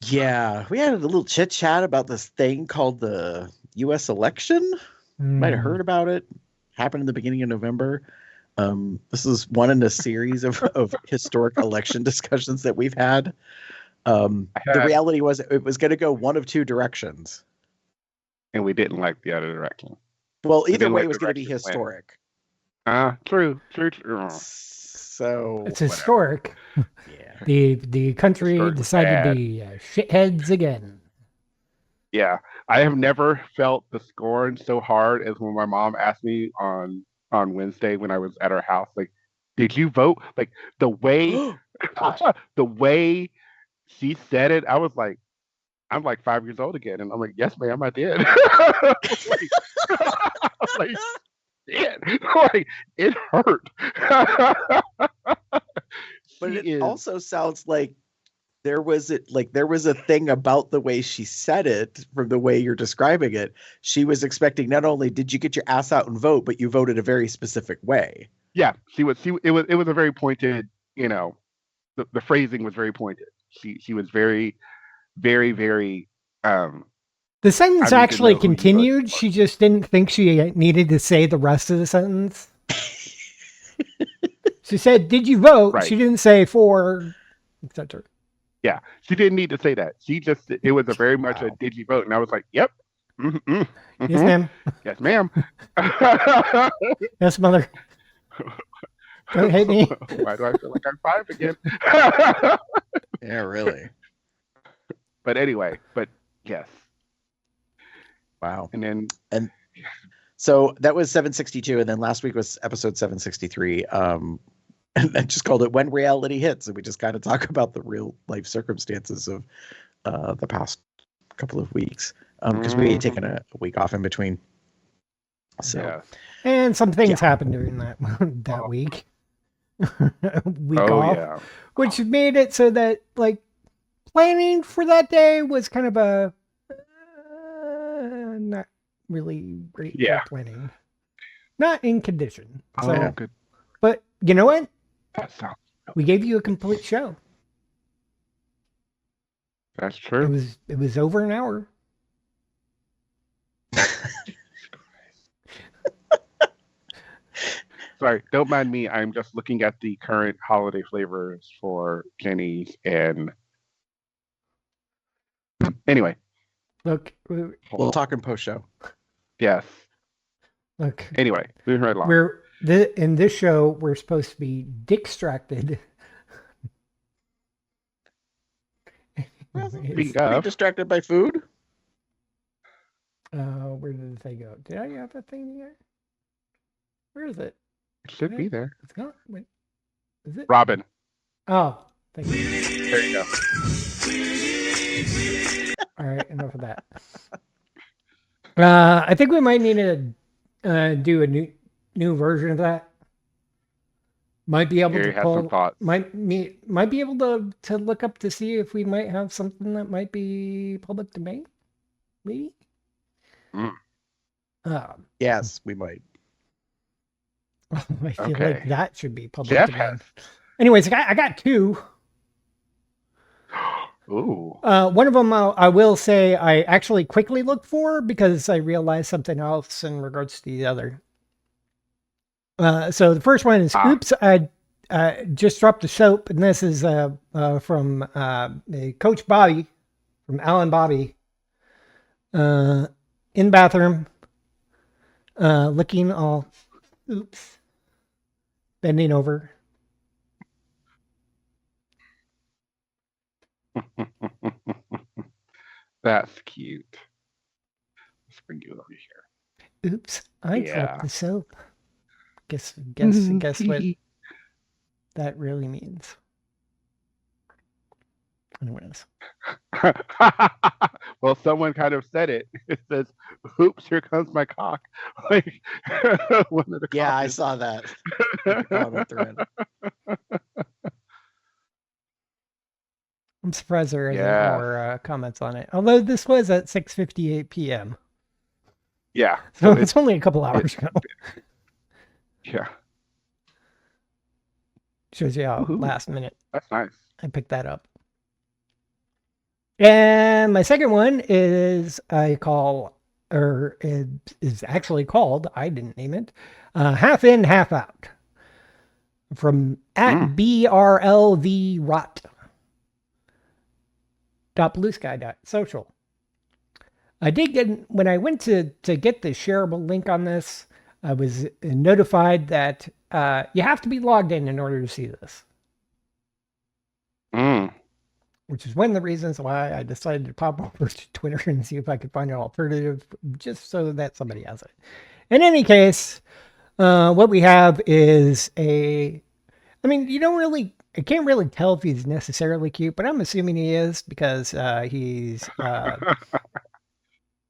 yeah, we had a little chit chat about this thing called the US election. Might have heard about it. Happened in the beginning of November. This is one in a series of historic election discussions that we've had. The reality was it was going to go one of two directions. and we didn't like the other direction. Well, We either didn't way, like it was the going to be direction it went. historic. True. So It's historic. yeah, The country Historic was decided to bad. be shitheads again. Yeah, I have never felt the scorn so hard as when my mom asked me on Wednesday when I was at her house, like, "Did you vote?" Like the way the way she said it, I was like, I'm like 5 years old again, and I'm like, "Yes, ma'am, I did." like, shit, like it hurt. but She it is also sounds like there was a thing about the way she said it from the way you're describing it. She was expecting not only did you get your ass out and vote, but you voted a very specific way. yeah. It was a very pointed. The phrasing was very pointed. She was very very. The sentence I need to actually know who you voted continued. for. She just didn't think she needed to say the rest of the sentence. She said, "Did you vote?" Right. She didn't say for, etc. Yeah, she didn't need to say that. She just it was a very much a Wow. did you vote, and I was like, yep, Yes, ma'am. yes, ma'am. Yes, mother. Don't hit me. Why do I feel like I'm 5 again? Yeah, really. But anyway, yes, Wow. and then So that was 762, and then last week was episode 763. And I just called it When Reality Hits, and we just kind of talk about the real life circumstances of the past couple of weeks because we had taken a week off in between. So yes. And some things happened during that week. Week off, Yeah, which made it so that like planning for that day was kind of a not really great planning. Not in condition. So, good. but you know what? That sounds. We gave you a complete show. That's true. It was over an hour. Sorry, don't mind me. I'm just looking at the current holiday flavors for Jenny's and. Anyway, Look, we'll talk in post show. yes. look. Anyway, moving right along. In this show, we're supposed to be distracted. Speaking Are you of, distracted by food? Where did the thing go? Did I have a thing here? Where is it? it should be there. It's gone. Wait, is it? Robin. Oh, thank you. There you go. All right, enough of that. I think we might need to do a new version of that. Might be able Gary to has some pull. thoughts. Might be able to look up to see if we might have something that might be public domain. Maybe. Yes, we might. I feel like Okay. that should be public Jeff domain. has. Anyways, I got two. Ooh. One of them I will say I actually quickly looked for because I realized something else in regards to the other. So the first one is, oops, I just dropped the soap, and this is from Coach Bobby, from Alan Bobby, in the bathroom, looking all, bending over. That's cute. Let's bring you over here. Oops, I dropped Yeah. the soap. Guess what that really means. Anyways. Well, someone kind of said it. It says, "Oops, here comes my cock." Like one of the Yeah, I comments. saw that. The comment thread. I'm surprised there isn't Yes. more comments on it. Although this was at 6:58 p.m. Yeah. So it's only a couple hours ago. Yeah. Shows you how Woohoo. last minute That's nice. I picked that up. And my second one is is actually called, I didn't name it, Half In, Half Out. From at BRLV Rot. .bluesky.social. I did get, when I went to get the shareable link on this, I was notified that you have to be logged in order to see this. Which is one of the reasons why I decided to pop over to Twitter and see if I could find an alternative, just so that somebody has it. In any case, what we have is I can't really tell if he's necessarily cute, but I'm assuming he is because he's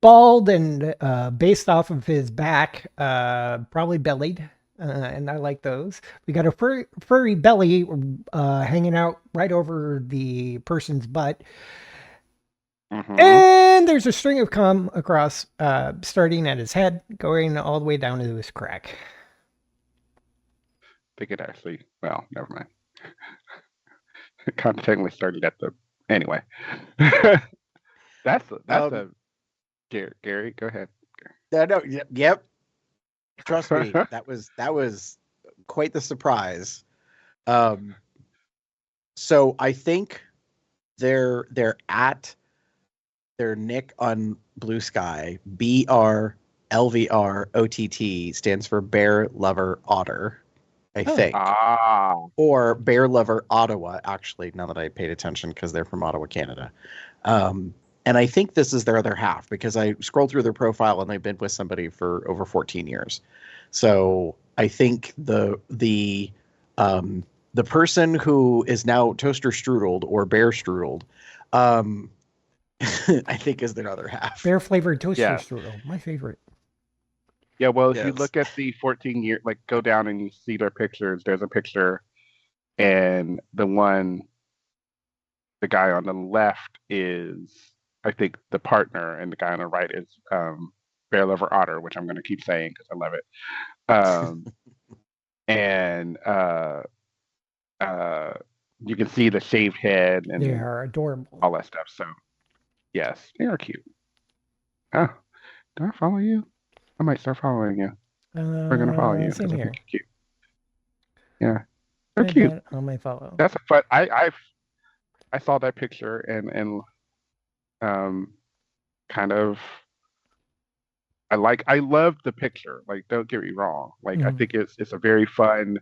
bald and based off of his back, probably bellied. And I like those. We got a furry belly hanging out right over the person's butt. And there's a string of cum across, starting at his head, going all the way down to his crack. I think it actually, well, never mind. It kind of technically started at the, anyway. That's a, Gary, go ahead. No, yep. Trust me, that was quite the surprise. So I think they're at their nick on Blue Sky, BRLVROTT, stands for Bear Lover Otter, I think. Or Bear Lover Ottawa, actually, now that I paid attention, because they're from Ottawa, Canada. And I think this is their other half, because I scrolled through their profile and they've been with somebody for over 14 years. So I think the person who is now toaster strudeled or bear strudeled, I think is their other half. Bear flavored toaster strudel, my favorite. Yeah, well, if you look at the 14-year, like go down and you see their pictures, there's a picture, and the guy on the left is, I think, the partner, and the guy on the right is Bear Lover Otter, which I'm going to keep saying because I love it. And you can see the shaved head, and they are adorable. All that stuff. So, yes, they are cute. Oh, do I follow you? I might start following you. We're gonna follow you. Same here. Cute. Yeah, they're cute. On my follow. That's a fun. I saw that picture and kind of. I love the picture. Like, don't get me wrong. Like, I think it's a very fun.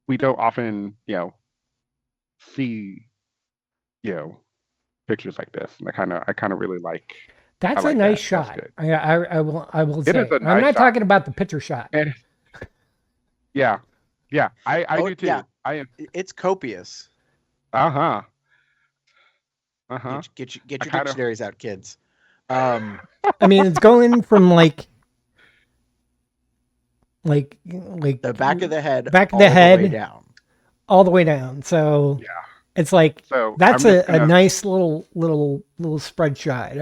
We don't often, see, pictures like this, and I kind of really like. That's a nice shot. I will say. I'm not talking about the picture shot. And, yeah, I do too. Yeah. I am. It's copious. Get your dictionaries out, kids. I mean, it's going from like the back of the head, all the way down. So yeah, it's like that's a nice little spread shot.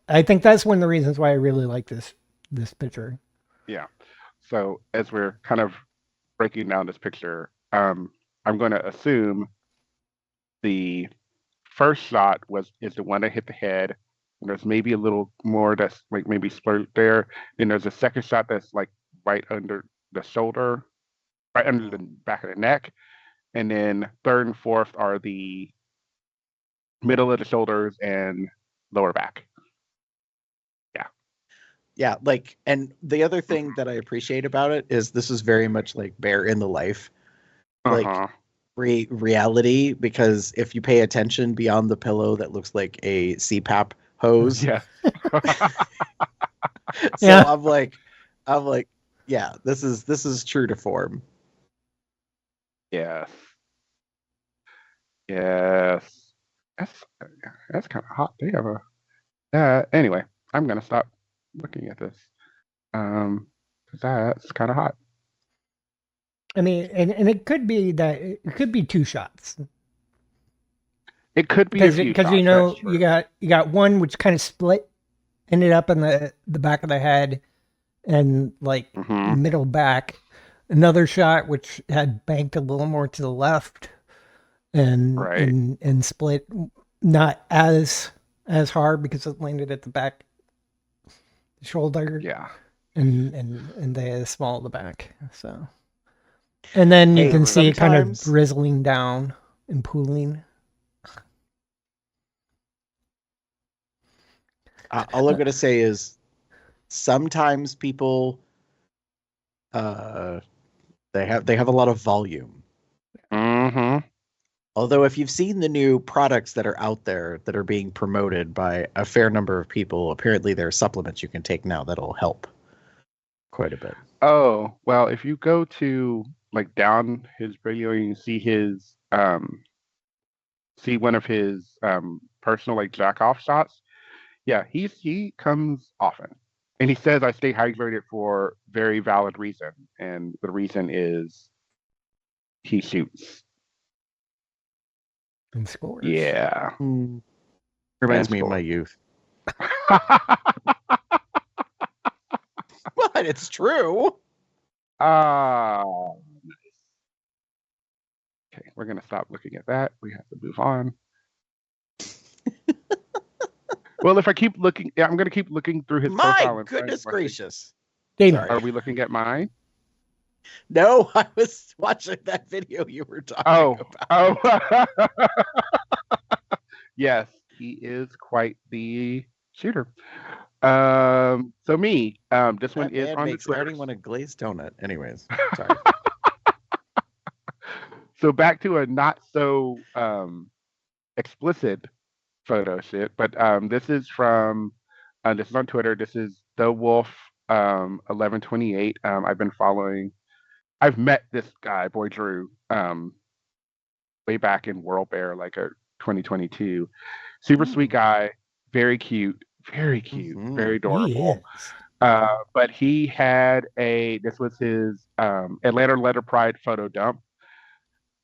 I think that's one of the reasons why I really like this picture. Yeah. So as we're kind of breaking down this picture, I'm going to assume the first shot is the one that hit the head. And there's maybe a little more that's like maybe splurted there. Then there's a second shot that's like right under the shoulder, right under the back of the neck. And then third and fourth are the middle of the shoulders and lower back. Yeah, like, and the other thing that I appreciate about it is this is very much like Bear in the Life. Like, reality, because if you pay attention beyond the pillow, that looks like a CPAP hose. Yes. So Yeah. I'm like, yeah, this is true to form. Yes. Yes. That's kind of hot. They have a. Anyway, I'm gonna stop looking at this. 'Cause that's kind of hot. I mean, and it could be that it could be two shots It could be a few because shots. you know That's true. you got one which kind of split, ended up in the back of the head and like Hmm. middle back. Another shot which had banked a little more to the left Right. and split not as hard because it landed at the back shoulder Yeah. and they had small at the back. So and then you Hey, can see it kind of sometimes drizzling down and pooling. all I'm gonna say is sometimes people they have a lot of volume. Hmm. Although if you've seen the new products that are out there that are being promoted by a fair number of people, apparently there are supplements you can take now that'll help quite a bit. Oh, well, if you go to like down his video, you can see one of his personal like jack off shots. Yeah, he comes often. And he says I stay hydrated for very valid reason. And the reason is he shoots. And scores. Yeah. Reminds And me of my score. youth. But it's true. Ah, nice. Okay, we're gonna stop looking at that. We have to move on. Well, if I keep looking, yeah, I'm gonna keep looking through his profile My and find goodness more things. gracious. Damon. Sorry. Are we looking at mine? No, I was watching that video you were talking Oh, about. oh. Yes, he is quite the shooter. So me, this one That is man on the makes Twitter. everyone want a glazed donut. Anyways, sorry. So back to a not so explicit photo shoot, but this is from this is on Twitter. This is the Wolf 1128. I've been following. I've met this guy, Boy Drew, way back in World Bear, like a 2022. Super sweet guy, very cute, very Mhm. adorable. He is. But he had this was his Atlanta Letter Pride photo dump.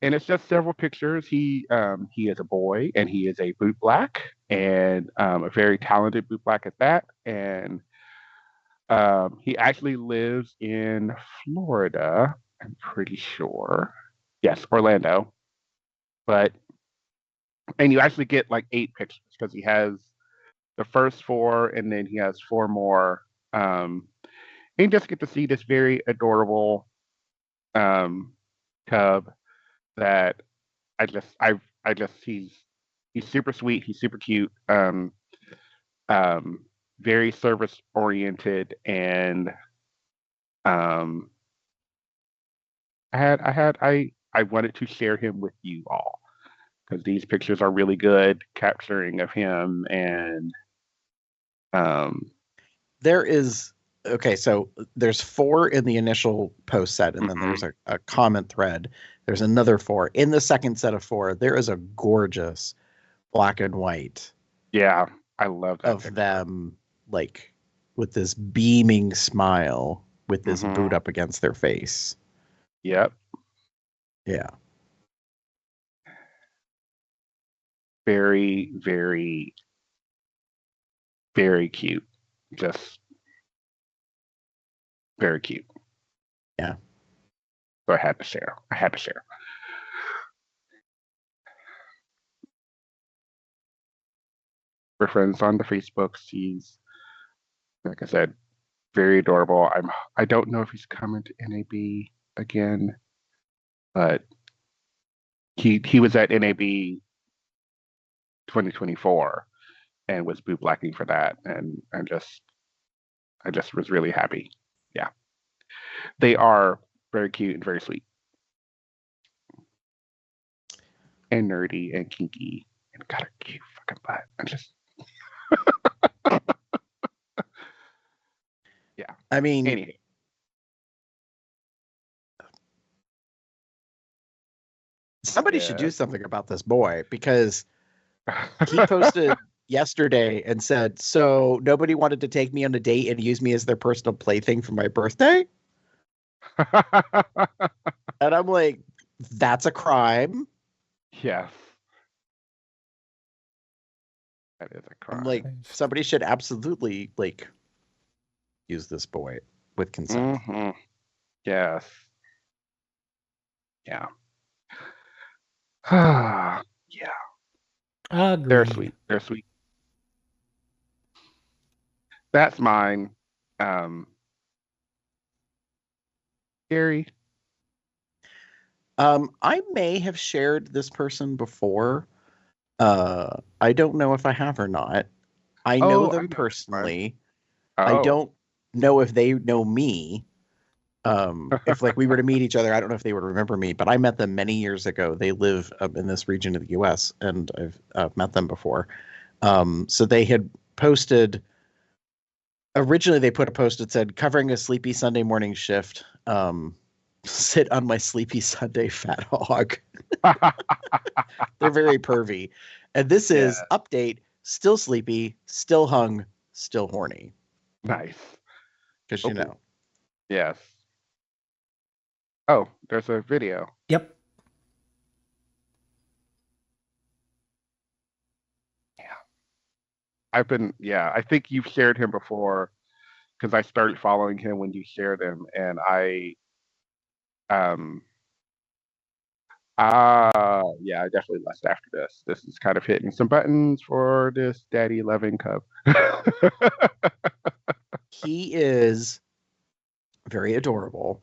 And it's just several pictures. He is a boy and he is a boot black and a very talented boot black at that. And he actually lives in Florida, I'm pretty sure. Yes, Orlando. But and you actually get like 8 pictures because he has the first 4 and then he has 4 more. And you just get to see this very adorable um, cub that I just he's super sweet. He's super cute. Um, very service oriented, and um, I wanted to share him with you all because these pictures are really good capturing of him and um, There is okay, so there's 4 in the initial post set, and then there's a comment thread. There's another 4. In the second set of 4, there is a gorgeous black and white yeah, I love that of picture. them, like with this beaming smile with this boot up against their face. Yep. Yeah. Very, very, very cute. Just very cute. Yeah. So I had to share. We're friends on the Facebooks. He's, like I said, very adorable. I don't know if he's coming to NAB again, but he was at NAB 2024 and was boot blacking for that, and I just was really happy. Yeah, they are very cute and very sweet. and nerdy and kinky and got a cute fucking butt. I just I mean, anyway. somebody should do Yeah. something about this boy, because he posted yesterday and said, so nobody wanted to take me on a date and use me as their personal plaything for my birthday? And I'm like, that's a crime. Yes. That is a crime. I'm like, somebody should absolutely like use this boy with consent. Mm-hmm. Yes. Yeah. Yeah. Agreed. They're sweet. They're sweet. That's mine. Gary. I may have shared this person before. I don't know if I have or not. I know them personally. I don't know if they know me. If like we were to meet each other, I don't know if they would remember me, but I met them many years ago. They live in this region of the US, and I've met them before. So they had posted, originally they put a post that said, covering a sleepy Sunday morning shift, sit on my sleepy Sunday fat hog. They're very pervy. And this is update, still sleepy, still hung, still horny. Nice. Because you know. Yes. Oh, there's a video. Yep. I think you've shared him before, because I started following him when you shared him, and I definitely left after this. This is kind of hitting some buttons for this daddy loving cub. He is very adorable.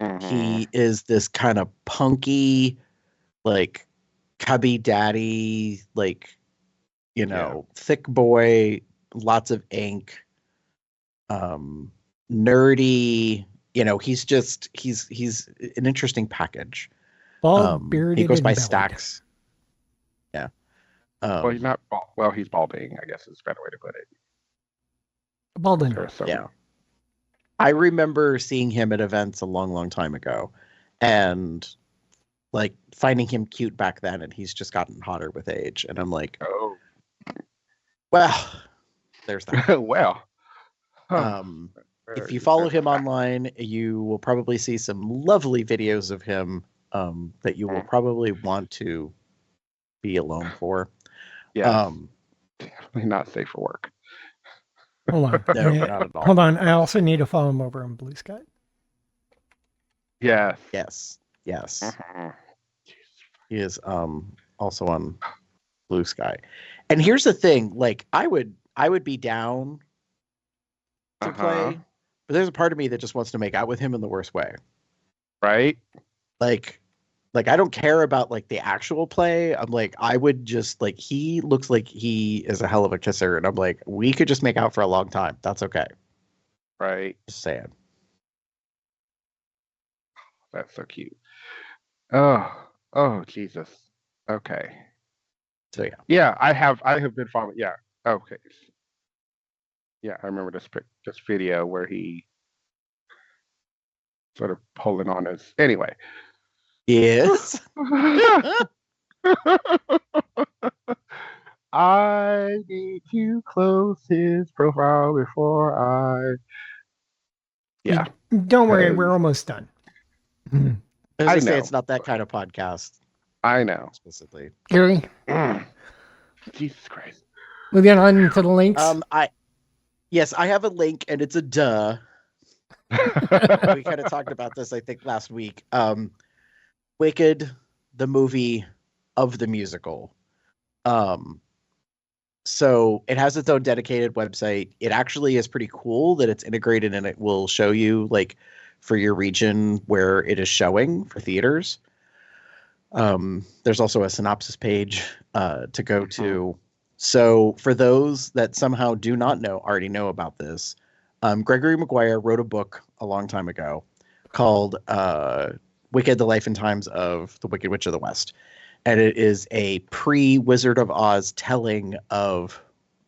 Mm-hmm. He is this kind of punky, like cubby daddy, like, you know, thick boy, lots of ink, nerdy. You know, he's an interesting package. Bald, bearded, he goes by and Stacks. Yeah. Well, he's not bald. Well, he's balding, I guess is a better way to put it. Balding. Yeah. I remember seeing him at events a long, long time ago, and like finding him cute back then, and he's just gotten hotter with age. And I'm like, oh, well, there's that. well. If you follow him online, you will probably see some lovely videos of him that you will probably want to be alone for. Yeah. Definitely not safe for work. Hold on. No, not at all. Hold on. I also need to follow him over on Blue Sky. Yes. Yes. Yes. Mm-hmm. He is also on Blue Sky. And here's the thing, like I would be down to play, but there's a part of me that just wants to make out with him in the worst way. Right? Like I don't care about like the actual play. I'm like, I would just like, he looks like he is a hell of a kisser, and I'm like, we could just make out for a long time. That's okay. Right. Just saying. That's so cute. Oh, Jesus. Okay. So yeah. Yeah, I have been following. Yeah. Okay. Yeah, I remember this video where he sort of pulling on his. Anyway. Yes. I need to close his profile before I. Yeah. Don't worry, we're almost done. I say it's not that kind of podcast. I know. Explicitly. Gary? Jesus Christ. Moving on to the links. Yes, I have a link, and it's a duh. We kind of talked about this, I think, last week. Wicked, the movie of the musical. So it has its own dedicated website. It actually is pretty cool that it's integrated, and it will show you like for your region where it is showing for theaters. There's also a synopsis page to go to. So for those that somehow do not already know about this, Gregory Maguire wrote a book a long time ago called Wicked, the Life and Times of the Wicked Witch of the West. and it is a pre-Wizard of Oz telling of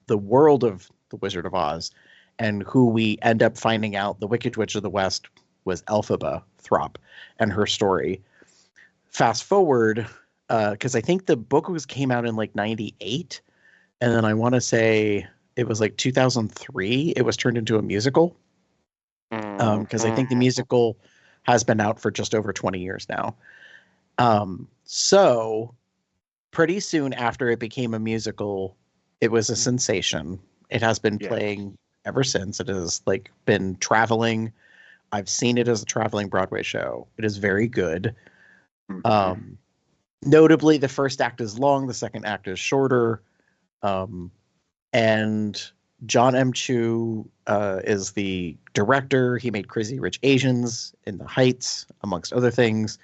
the world of the Wizard of Oz, and who we end up finding out the Wicked Witch of the West was Elphaba Throp and her story. Fast forward, because I think the book came out in like 98, and then I want to say it was like 2003 it was turned into a musical, because I think the musical has been out for just over 20 years now. So pretty soon after it became a musical, it was a sensation. It has been playing ever since. It has like been traveling. I've seen it as a traveling Broadway show. It is very good. Notably, the first act is long, the second act is shorter. And John M. Chu is the director. He made Crazy Rich Asians, In the Heights, amongst other things.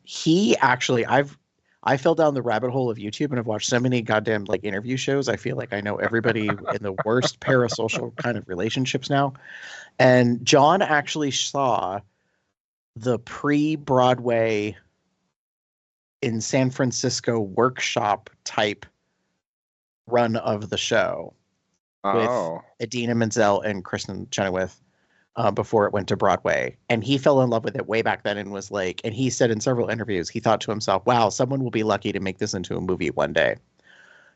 He actually, I fell down the rabbit hole of YouTube and I've watched so many goddamn like interview shows. I feel like I know everybody in the worst parasocial kind of relationships now. And John actually saw the pre-Broadway in San Francisco workshop type run of the show with Idina Menzel and Kristen Chenoweth before it went to Broadway. And he fell in love with it way back then and was like, and he said in several interviews, he thought to himself, wow, someone will be lucky to make this into a movie one day.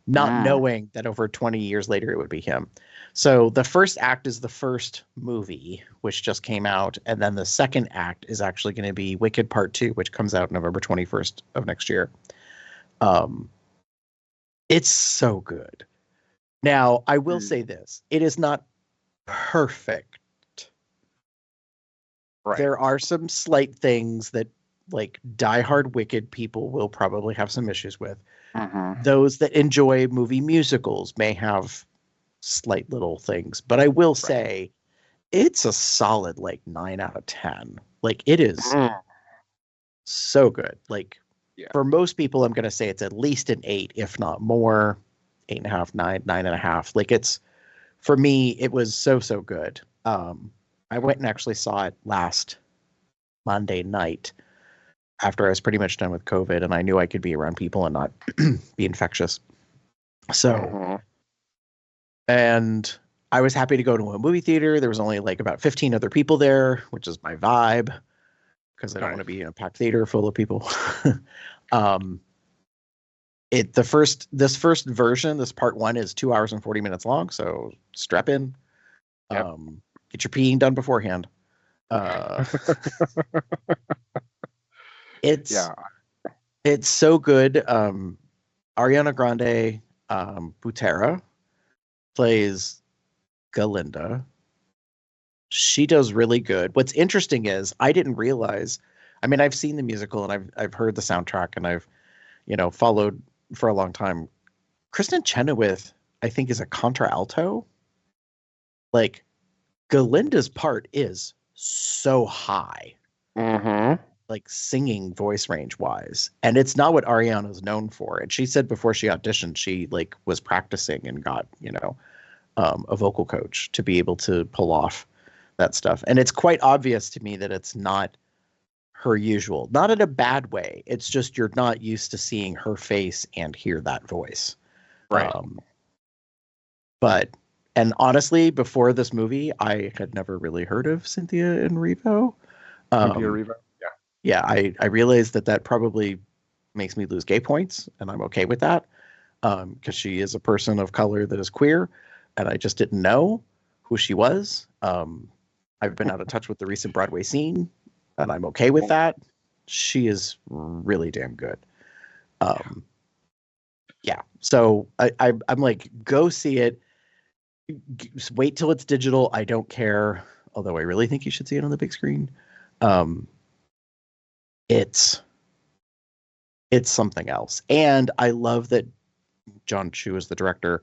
Not knowing that over 20 years later, it would be him. So the first act is the first movie, which just came out. And then the second act is actually going to be Wicked Part 2, which comes out November 21st of next year. It's so good. Now, I will say this. It is not perfect. Right. There are some slight things that like diehard Wicked people will probably have some issues with. Those that enjoy movie musicals may have slight little things, but I will say it's a solid like 9 out of 10. Like it is so good. Like for most people, I'm going to say it's at least an 8, if not more. 8.5, 9, 9.5. Like it's, for me, it was so good. I went and actually saw it last Monday night after I was pretty much done with COVID and I knew I could be around people and not be infectious. So, and I was happy to go to a movie theater. There was only like about 15 other people there, which is my vibe because I don't want to be in a packed theater full of people. This first version, this part 1 is 2 hours and 40 minutes long. So strap in, get your peeing done beforehand. It's so good. Ariana Grande Butera plays Galinda. She does really good. What's interesting is I didn't realize. I mean, I've seen the musical and I've heard the soundtrack and I've followed for a long time. Kristen Chenoweth, I think, is a contralto. Like Galinda's part is so high. Like singing voice range wise, and it's not what Ariana's known for. And she said before she auditioned, she like was practicing and got a vocal coach to be able to pull off that stuff. And it's quite obvious to me that it's not her usual, not in a bad way. It's just you're not used to seeing her face and hear that voice, right? And honestly, before this movie, I had never really heard of Cynthia Erivo. Cynthia Erivo. Yeah, I realized that probably makes me lose gay points, and I'm okay with that because she is a person of color that is queer, and I just didn't know who she was. I've been out of touch with the recent Broadway scene, and I'm okay with that. She is really damn good. Yeah, so I'm like, go see it. Just wait till it's digital. I don't care, although I really think you should see it on the big screen. It's something else. And I love that John Chu is the director,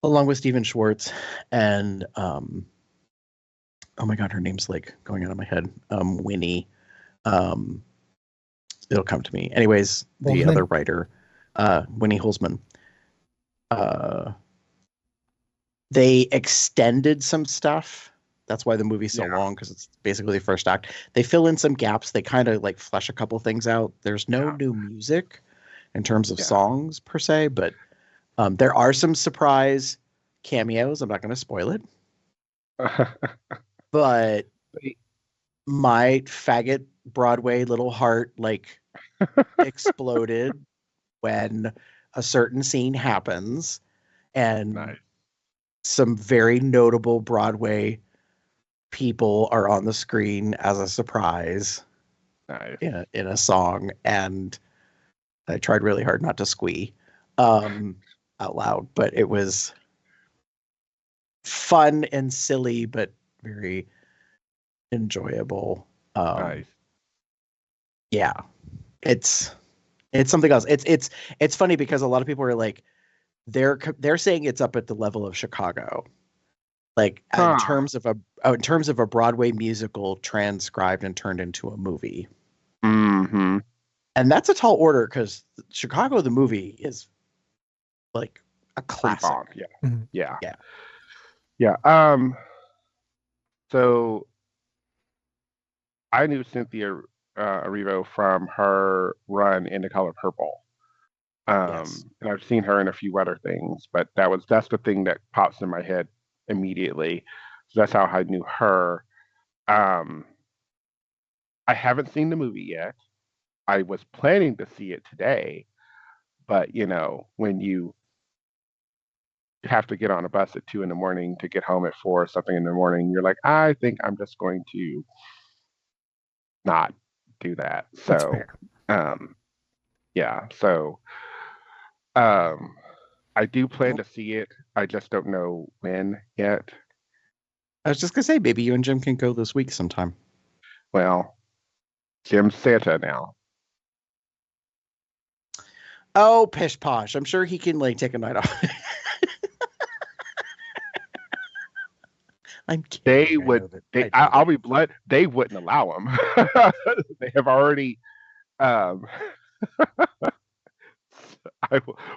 along with Steven Schwartz and oh my god, her name's like going out of my head. Winnie. It'll come to me. Anyways, the other writer, Winnie Holzman. They extended some stuff That's why the movie's so Yeah. long, because it's basically the first act. They fill in some gaps. They kind of like flesh a couple things out. There's no Yeah. new music in terms of Yeah. songs per se, but there are some surprise cameos. I'm not going to spoil it, but my faggot Broadway little heart like exploded when a certain scene happens, and Nice. some very notable Broadway people are on the screen as a surprise Nice. in a song, and I tried really hard not to squee out loud, but it was fun and silly, but very enjoyable. Nice. Yeah, it's something else. It's funny because a lot of people are like, they're saying it's up at the level of Chicago, like in terms of a Broadway musical transcribed and turned into a movie. Mm-hmm. And that's a tall order, because Chicago the movie is like a Pretty classic. bomb. Yeah. Mhm. Yeah. Yeah. Yeah. So I knew Cynthia Erivo from her run in The Color Purple. Yes. And I've seen her in a few other things, but that's the thing that pops in my head immediately. So that's how I knew her. Um, I haven't seen the movie yet. I was planning to see it today, but when you have to get on a bus at 2 in the morning to get home at 4 or something in the morning, you're like, I think I'm just going to not do that. That's So, fair. yeah. So, I do plan to see it. I just don't know when yet. I was just gonna say, maybe you and Jim can go this week sometime. Well, Jim's Santa now. Oh, pish posh. I'm sure he can like take a night off. I'm kidding. They would. I'll be blunt. They wouldn't allow him. They have already. Um,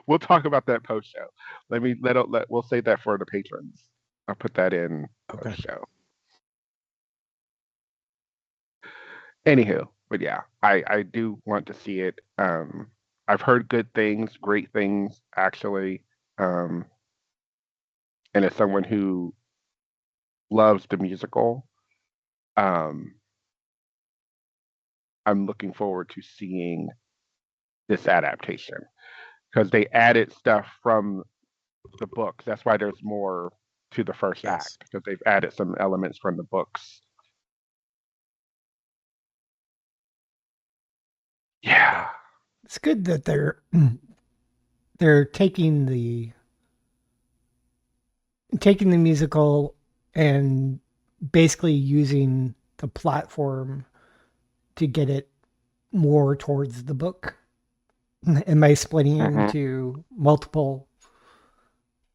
we'll talk about that post show. We'll save that for the patrons. I'll put that in Okay. post show. Anywho, but yeah, I do want to see it. I've heard good things, great things actually. And as someone who loves the musical, um, I'm looking forward to seeing this adaptation, because they added stuff from the books. That's why there's more to the first act, because they've added some elements from the books. Yeah. It's good that they're taking the musical and basically using the platform to get it more towards the book, and by splitting it into multiple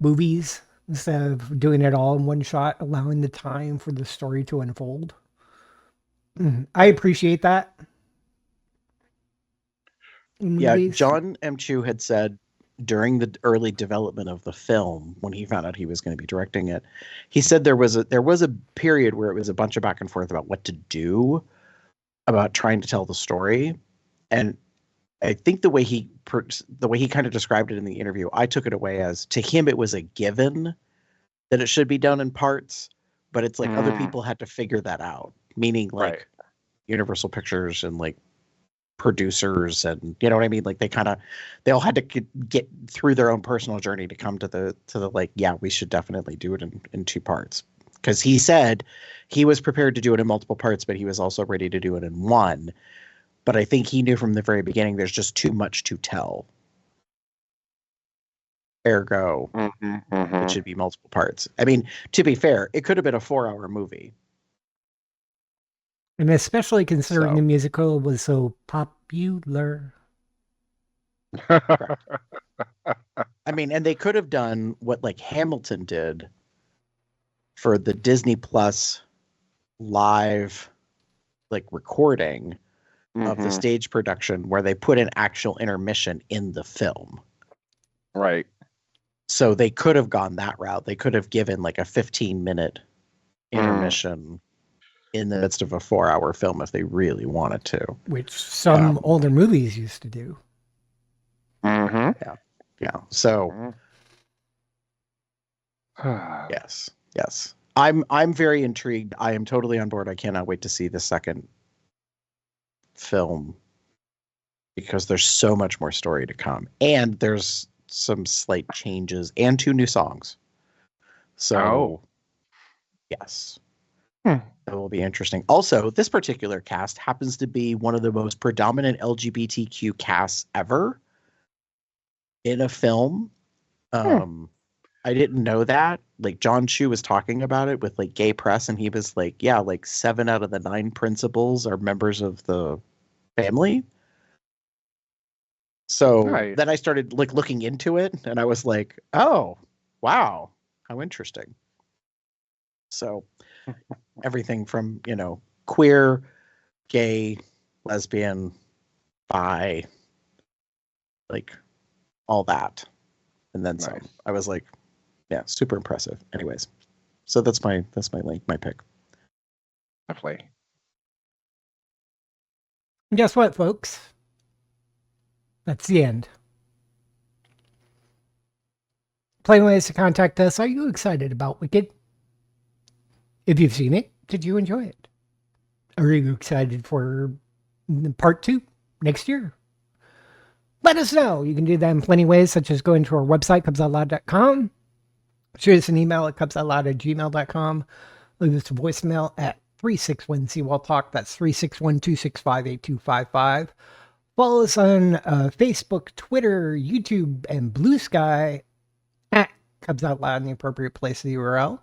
movies instead of doing it all in one shot, allowing the time for the story to unfold. I appreciate that. Yeah, Movies. John M. Chu had said during the early development of the film, when he found out he was going to be directing it, he said there was a period where it was a bunch of back and forth about what to do about trying to tell the story. And I think the way he kind of described it in the interview, I took it away as, to him it was a given that it should be done in parts, but it's like other people had to figure that out, meaning like Universal Pictures and like producers, and you know what I mean, like they all had to get through their own personal journey to come to the like, yeah, we should definitely do it in 2 parts, because he said he was prepared to do it in multiple parts, but he was also ready to do it in 1. But I think he knew from the very beginning there's just too much to tell, ergo it should be multiple parts. I mean, to be fair, it could have been a 4-hour movie. And especially considering the musical was so popular. I mean, and they could have done what like Hamilton did for the Disney Plus live like recording of the stage production, where they put an actual intermission in the film. Right. So they could have gone that route. They could have given like a 15-minute intermission in the midst of a 4-hour film if they really wanted to. Which some older movies used to do. Mm-hmm. Yeah. So yes. I'm very intrigued. I am totally on board. I cannot wait to see the second film because there's so much more story to come. And there's some slight changes and 2 new songs. So yes. That will be interesting. Also, this particular cast happens to be one of the most predominant LGBTQ casts ever in a film. I didn't know that. Like John Chu was talking about it with like gay press, and he was like, yeah, like 7 out of the 9 principals are members of the family. So Nice. then I started like looking into it, and I was like, oh, wow, how interesting. So everything from, queer, gay, lesbian, bi, like all that. And then some. Nice. I was like, yeah, super impressive. Anyways. So that's my link, my pick. Definitely. And guess what, folks? That's the end. Plenty ways to contact us. Are you excited about Wicked? If you've seen it, did you enjoy it? Are you excited for part 2 next year? Let us know. You can do that in plenty of ways, such as going to our website, cubsoutloud.com. Shoot us an email at cubsoutloud@gmail.com. Leave us a voicemail at 361-CWALL-TALK. That's 361-265-8255. Follow us on Facebook, Twitter, YouTube, and Blue Sky at Cubs Out Loud in the appropriate place of the URL.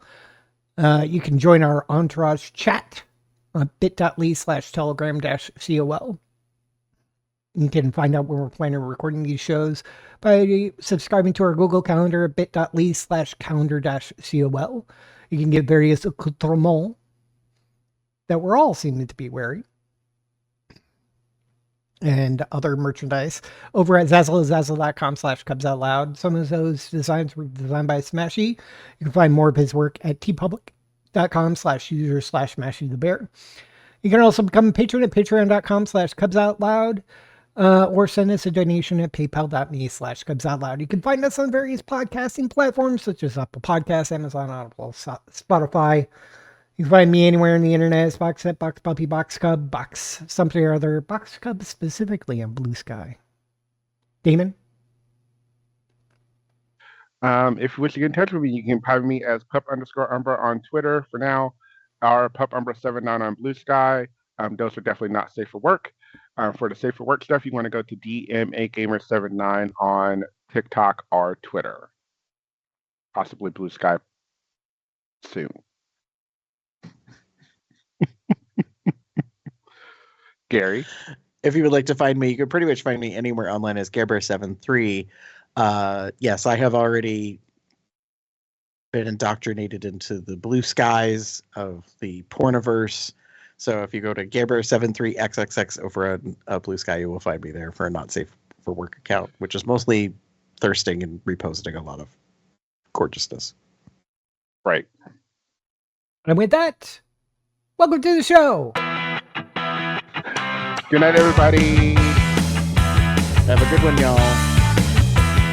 You can join our Entourage chat on bit.ly/telegram-COL. You can find out when we're planning on recording these shows by subscribing to our Google Calendar at bit.ly/calendar-COL. You can get various accoutrements that we're all seeming to be wearing and other merchandise over at zazzle.com/cubsoutloud. Some of those designs were designed by Smashy. You can find more of his work at tpublic.com/user/Smashy the Bear. You can also become a patron at patreon.com/cubsoutloud. Or send us a donation at paypal.me/cubsoutloud. You can find us on various podcasting platforms such as Apple Podcasts, Amazon, Audible, Spotify. You can find me anywhere on the internet as Boxset, Box Puppy, Box Cub, Box something or other. Box Cub specifically on Blue Sky. Damon? If you wish to get in touch with me, you can find me as pup_umbra on Twitter for now, or pupumbra79 on Blue Sky. Those are definitely not safe for work. For the safe for work stuff, you want to go to DMAGamer79 on TikTok or Twitter. Possibly Blue Sky soon. Gary? If you would like to find me, you can pretty much find me anywhere online as Garebear73. Yes, I have already been indoctrinated into the blue skies of the porniverse. So if you go to Garebear73XXX over on Blue Sky, you will find me there for a not safe for work account, which is mostly thirsting and reposting a lot of gorgeousness. Right. And with that, welcome to the show. Good night, everybody. Have a good one, y'all.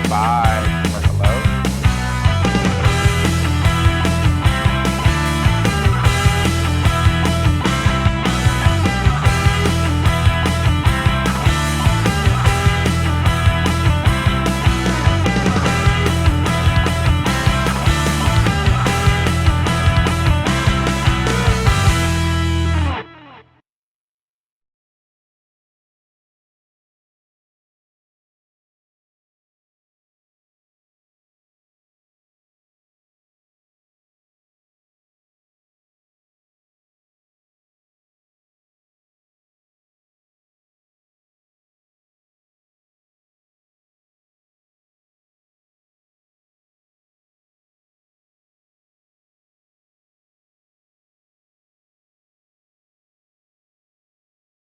Bye.